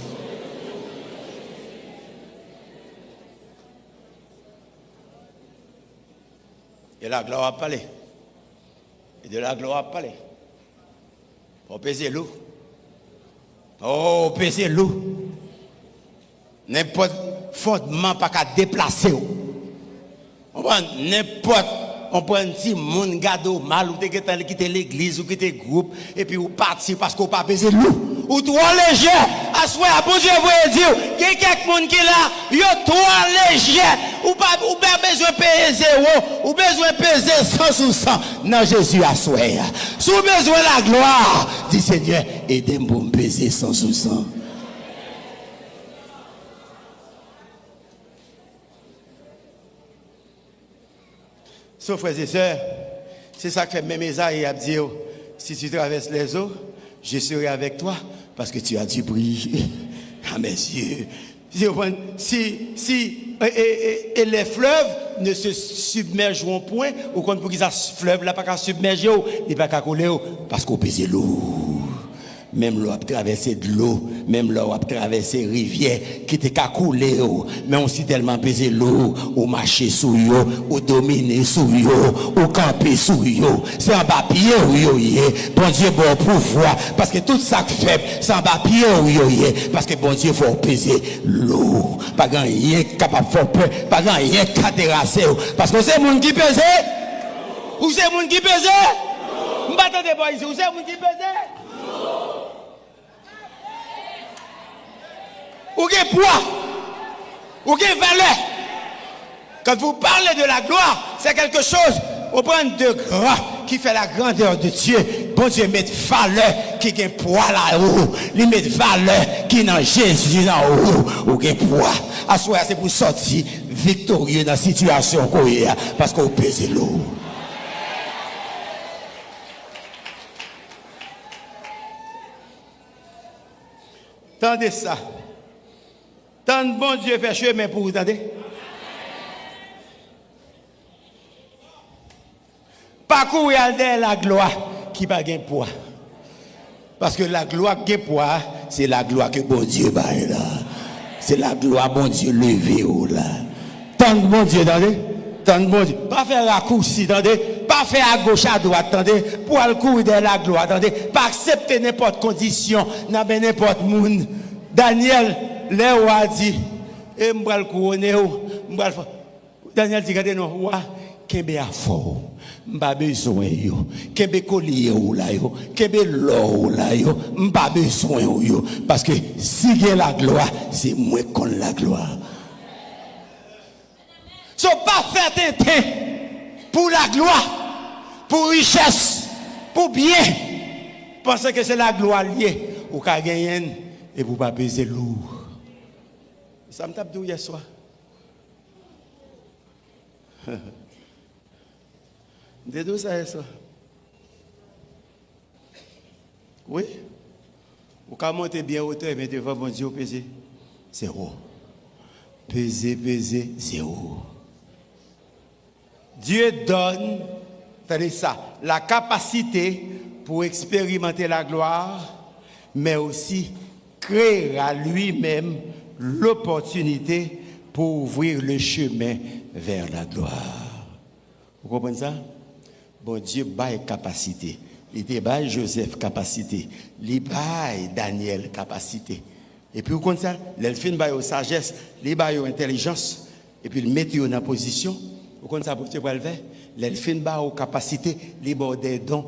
Et la gloire a parlé. Et de la gloire a parlé. On pèse l'eau. Oh, pèse l'eau. N'importe fondement pas qu'à déplacer. On prend n'importe, on prend un petit monde gado mal, ou t'es quitter l'église, ou quitter le groupe, et puis ou partir parce qu'on pas pèse l'eau. Ou trop léger, à ce moment, bon Dieu, vous dire, il y a quelqu'un qui est là, il y a trop léger, ou pas besoin de payer zéro, ou besoin de payer 100 ou 100. Non, Jésus a souhait. Si vous avez besoin de la gloire, dit Seigneur, aidez-moi pour me payer 100 ou 100. Sauf frères et sœurs, c'est ça que fait même Esaïe a dit, si tu traverses les eaux, je serai avec toi parce que tu as du prix à mes yeux. Si les fleuves ne se submergeront point, ou quand pour qu'ils ce fleuve là pas qu'à submerger, il pas qu'à couler parce qu'on pèse l'eau. Même l'eau a traversé de l'eau, même l'eau a traversé rivière qui était qu'à couler, mais on s'est tellement pesé l'eau, ou marcher sous yo, ou dominer sous yo, ou camper sous yo. C'est en bas pied ou yo yé, bon Dieu bon pouvoir, parce que tout ça faible, c'est en bas pied ou yo yé, parce que bon Dieu faut peser l'eau. Pas grand rien capable de faire peur, pas grand rien qu'à terrasser, parce que c'est monde qui pèse, ou c'est monde qui pèse, m'attendez pas ici, ou c'est monde qui pèse. Ou quel poids, ou quelle valeur. Quand vous parlez de la gloire, c'est quelque chose, on prend de grand qui fait la grandeur de Dieu. Bon Dieu met valeur qui a poids là-haut. Il met valeur qui est dans Jésus là-haut. Ou quel poids. À soi, c'est pour sortir victorieux dans la situation qu'on est, parce qu'on pèse l'eau. Tendez ça. Tant de bon Dieu fait chemin pour vous, attendez. Parcourir la gloire qui n'a pas de poids. Parce que la gloire qui a poids, c'est la gloire que bon Dieu va là. C'est la gloire bon Dieu levé là. Tant de bon Dieu, attendez. Tant de bon Dieu. Pas faire raccourci, attendez. Pas Pas faire à gauche, à droite, attendez. Pour aller courir de la gloire, attendez. Pas accepter n'importe condition, n'importe monde. Daniel, Léo a dit, et m'bral couronner m'bral. Daniel dit, regardez non, ouais, kembe a fort. M'pa besoin yo. Kembe collier ou la yo, kembe l'or la yo, m'pa besoin yo. Parce que si il y a la gloire, c'est moi qu'on la gloire. So pas faire tintin pour la gloire, pour richesse, pour bien. Pensez que c'est la gloire liée. Ou ka gagner et vous pas peser lourd. Ça me tape d'où hier soir. De d'où ça hier soir? Oui. Vous pouvez monter bien hauteur, mais devant bon Dieu peser. Zéro. Peser, zéro. Dieu donne, c'est ça, la capacité pour expérimenter la gloire, mais aussi créer à lui-même l'opportunité pour ouvrir le chemin vers la gloire. Vous comprenez ça? Bon Dieu baille capacité. Il baille Joseph capacité. Il baille Daniel capacité. Et puis vous comprenez ça? L'elfin baille sagesse, il baille intelligence, et puis il met dans la position. Vous comprenez ça pour ce le faire? L'elfin baille capacité, il baille des dons,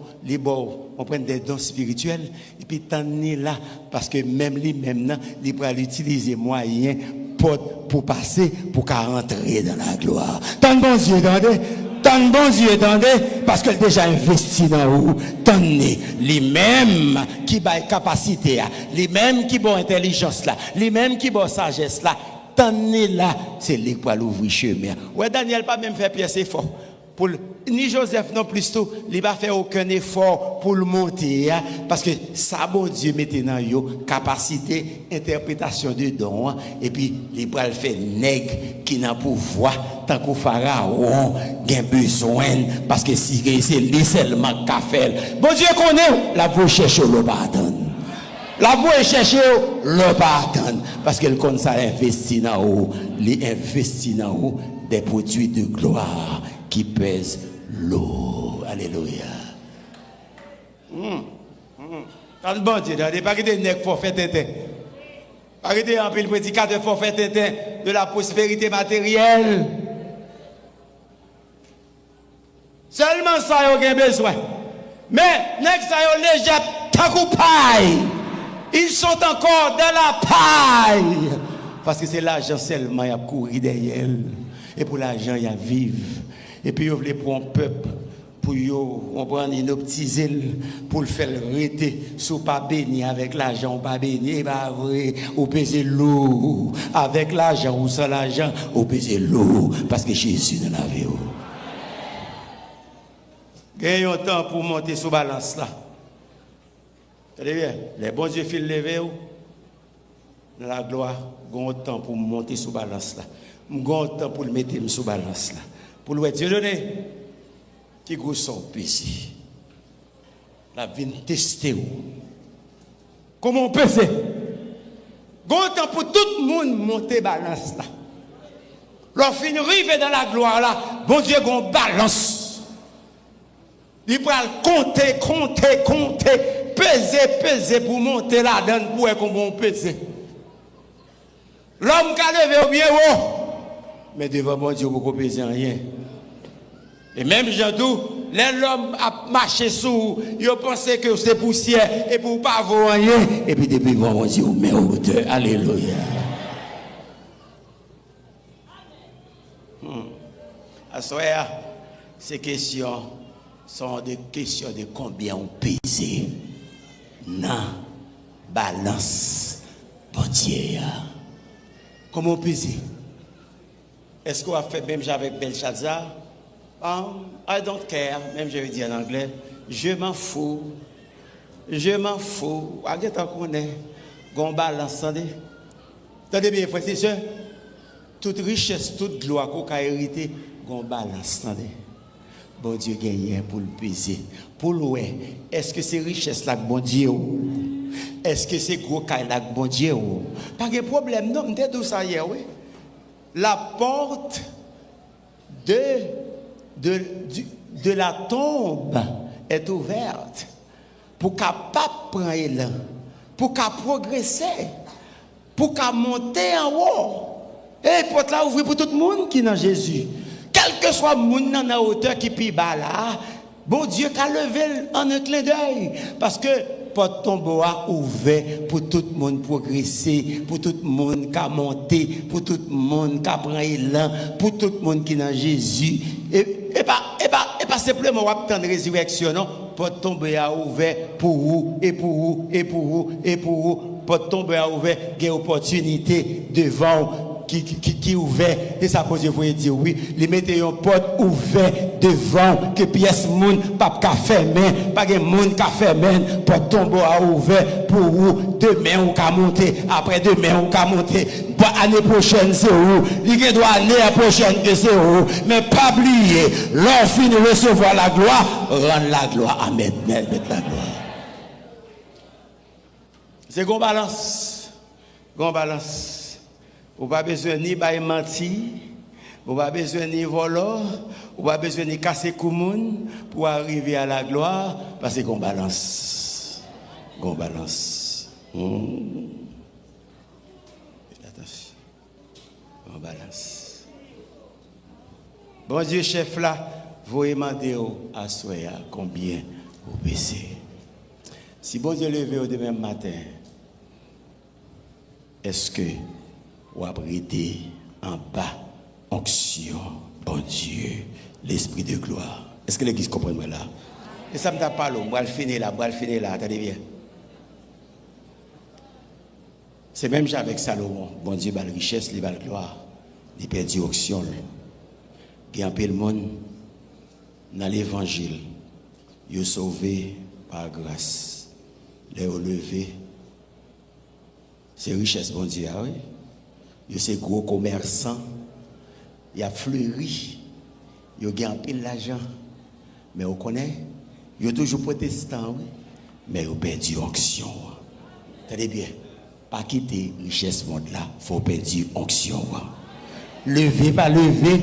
on prend des dons spirituels, et puis t'en es là, parce que même lui-même, il va utiliser moyens pour passer, pour rentrer dans la gloire. Tant bon Dieu, attendez. Tant bon Dieu, attendez, parce qu'elle déjà investi dans vous. Tant lui-même qui a capacité, lui-même qui a intelligence là, lui-même qui a sagesse là, tant là, c'est lui qui va l'ouvrir chemin. Ouais, Daniel pas même fait pièce effort. Ni Joseph non plus tout, il va faire aucun effort pour le monter, parce que ça, bon Dieu, mettez dans yo capacité, interprétation de dons, et puis il va le faire nègre qui n'a pouvoir, tant qu'au pharaon, il a besoin, parce que si c'est lui seulement qui a fait. Bon Dieu connaît, la voix cherche le pardon. La voix cherche le pardon, parce qu'elle connaît ça, investit dans haut, il investit dans haut des produits de gloire qui pèsent l'eau. Alléluia. Quand bon Dieu, pas que des nègres pour faire tétin. Pas que des amples prédicateurs pour faire tétin de la prospérité matérielle. Seulement ça, il y a besoin. Mais, nègres, ça, il y a léger, takou paille. Ils sont encore dans la paille. Parce que c'est l'argent seulement, il y a courir derrière. Et pour l'argent, il y a vivre. Et puis, vous voulez pour un peuple, pour on prend une petite île, pour le faire arrêter, si vous pas béni avec l'argent, ou pas béni, bah vrai, ou peser l'eau. Avec l'argent ou sans l'argent, ou peser l'eau. Parce que Jésus dans la vie. Gagnez un temps pour monter sous balance là. Très bien. Les bons dieux filent lever dans la gloire, gagnez un temps pour monter sous balance là. Gagnez un temps pour le mettre sous balance là. Pour le Dieu donner, qui gros son péché. La vie tester. Comment on peut faire? Gagnez un temps pour tout le monde monter balance là. Lorsqu'on arrive dans la gloire là, bon Dieu gagne balance. Il va compter, peser pour monter la donne pour qu'on peser. L'homme qui a levé au bien haut, mais devant mon Dieu, vous ne peser rien. Et même Jean-Dou, l'homme a marché sous, il pensait que c'est poussière et pour ne pas voir rien. Et puis depuis mon Dieu, vous met au hauteur. Alléluia. À ce moment, ces questions sont des questions de combien on pèse dans balance bon Dieu. Comment on pèse? Est-ce qu'on a fait même avec Belshazzar? I don't care, même je vais dire en anglais, je m'en fous. Regarde qu'on est, on balance, attendez bien, frères et sœurs, toute richesse, toute gloire qu'on a hérité, on balance, attendez. Bon Dieu gagne pour le peser. Pour le est-ce que c'est richesse là que bon Dieu? Est-ce que c'est gros caille là que bon Dieu? Pas de problème, non, m'était tout ça hier, oui. La porte de de la tombe est ouverte pour capable prendre élan, pour capable progresser, pour capable monter en haut. Et porte là ouvrir pour tout le monde qui est dans Jésus. Quel que soit le monde dans la hauteur qui est bas là, bon Dieu qu'a levé en un clin d'œil. Parce que porte tombeau a ouvert pour tout le monde progresser, pour tout le monde qui a monté, pour tout le monde qui a pris élan, pour tout le monde qui est dans Jésus. Et pas simplement attendre la résurrection, non. Porte tombeau a ouvert pour vous, et pour vous, et pour vous, et pour vous. Porte tombeau a ouvert des opportunités devant qui ouvert et ça pose vous dire oui les mettez une porte ouverte devant que pièce moun pas fermer pas de monde qui fermer porte tombeau a ouvert pour vous demain on ka monter après demain on ka monter année prochaine c'est où il doit aller à prochaine que c'est où mais pas oublier l'on finit de recevoir la gloire rendre la gloire à mettre la gloire c'est gon balance ou pas besoin ni bailler menti, ou pas besoin ni voler, ou pas besoin ni casser koumoun pour arriver à la gloire parce qu'on balance. On balance. Attention. On balance. Bon Dieu chef là, vous demandez à soya combien vous baissez. Si bon Dieu levé au demain matin, est-ce que ou abriter en bas, onction, bon Dieu, l'esprit de gloire. Est-ce que l'église comprend moi là? Et ça me tape pas l'eau, moi le finir là, attendez bien. C'est même avec Salomon, bon Dieu, la richesse, la gloire, il perdu onction. Il y a un peu de monde dans l'évangile, il est sauvé par grâce, il est relevé. C'est richesse, bon Dieu, ah oui. Il y a gros commerçants, il y a fleuri, il y a un peu d'argent. Mais on connaît, il y a toujours protestants, oui. Mais il y a perdu onction. Tenez bien, pas quitter richesse monde là, il faut perdre onction. Levez, pas lever,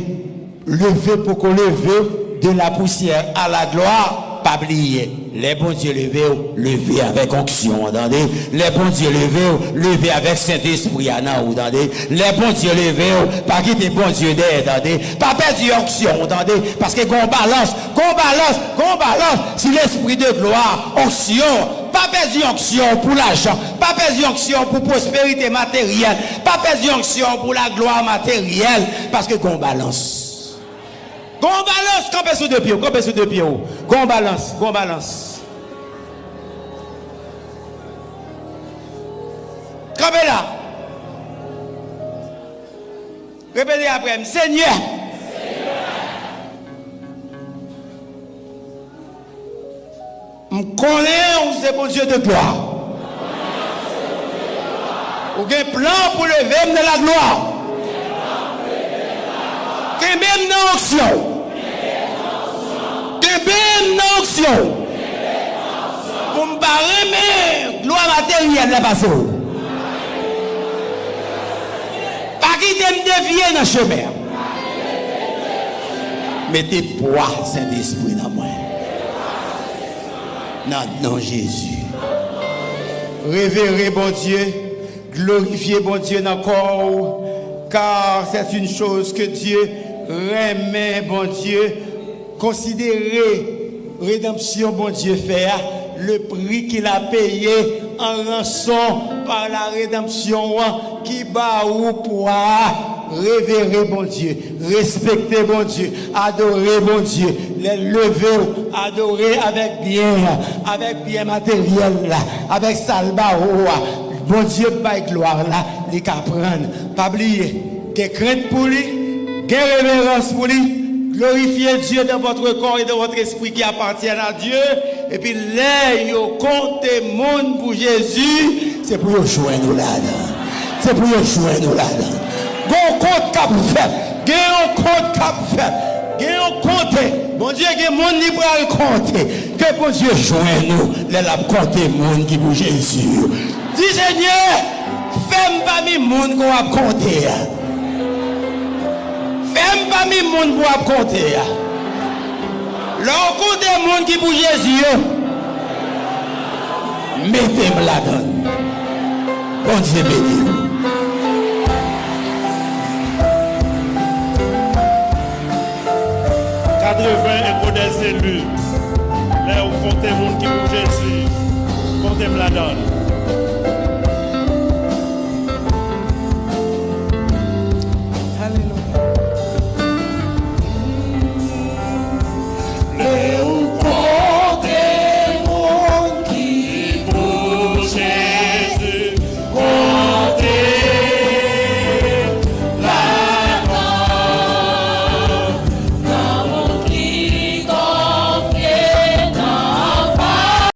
levez pour qu'on leve de la poussière à la gloire. Pas oublier, les bons dieux levés avec onction, entendez? Les bons dieux levés avec Saint-Esprit, entendez? Les bons dieux levés, pas quitter bon Dieu d'aide, entendez? Pas perdre onction, entendez? Parce que qu'on balance, si l'esprit de gloire, onction, pas perdre onction pour l'argent, pas perdre onction pour prospérité matérielle, pas perdre onction pour la gloire matérielle, parce que qu'on balance. Gon balance, campez sous deux pieds, Gon balance. Campez là. Répétez après, Seigneur. Je connais où c'est bon Dieu de gloire. Ou un plan pour lever de la gloire. Que même dans l'onction. Pour me barrer, mais gloire matérielle là bas. Pas qui me dévier dans le chemin. Mettez poids Saint-Esprit dans moi. Non, Jésus. Révérer bon Dieu, glorifier bon Dieu dans le corps, car c'est une chose que Dieu remet, bon Dieu. Considérer rédemption, bon Dieu, faire le prix qu'il a payé en rançon par la rédemption qui bat ou pour révérer bon Dieu, respecter bon Dieu, adorer bon Dieu, les lever, adorer avec bien matériel, avec salba, bon Dieu, par gloire, là, les prendre, pas oublier, des craintes pour lui, des révérences pour lui. Glorifiez Dieu dans votre corps et dans votre esprit qui appartiennent à Dieu. Et puis, là, vous comptez monde pour Jésus. C'est pour vous joindre là-dedans. Bon compte cap fait. Bon Dieu, que monde libre à le compter. Que bon Dieu joigne nous. Là, compter monde qui pour Jésus. Dis Seigneur, fais-moi parmi monde qu'on va compter. Fais-moi parmi monde pour compter. L'encontre des monde qui pour Jésus, mettez-moi la donne. Bon Dieu, mettez-vous. Et pour des élus, là où comptez monde qui pour Jésus, comptez la donne.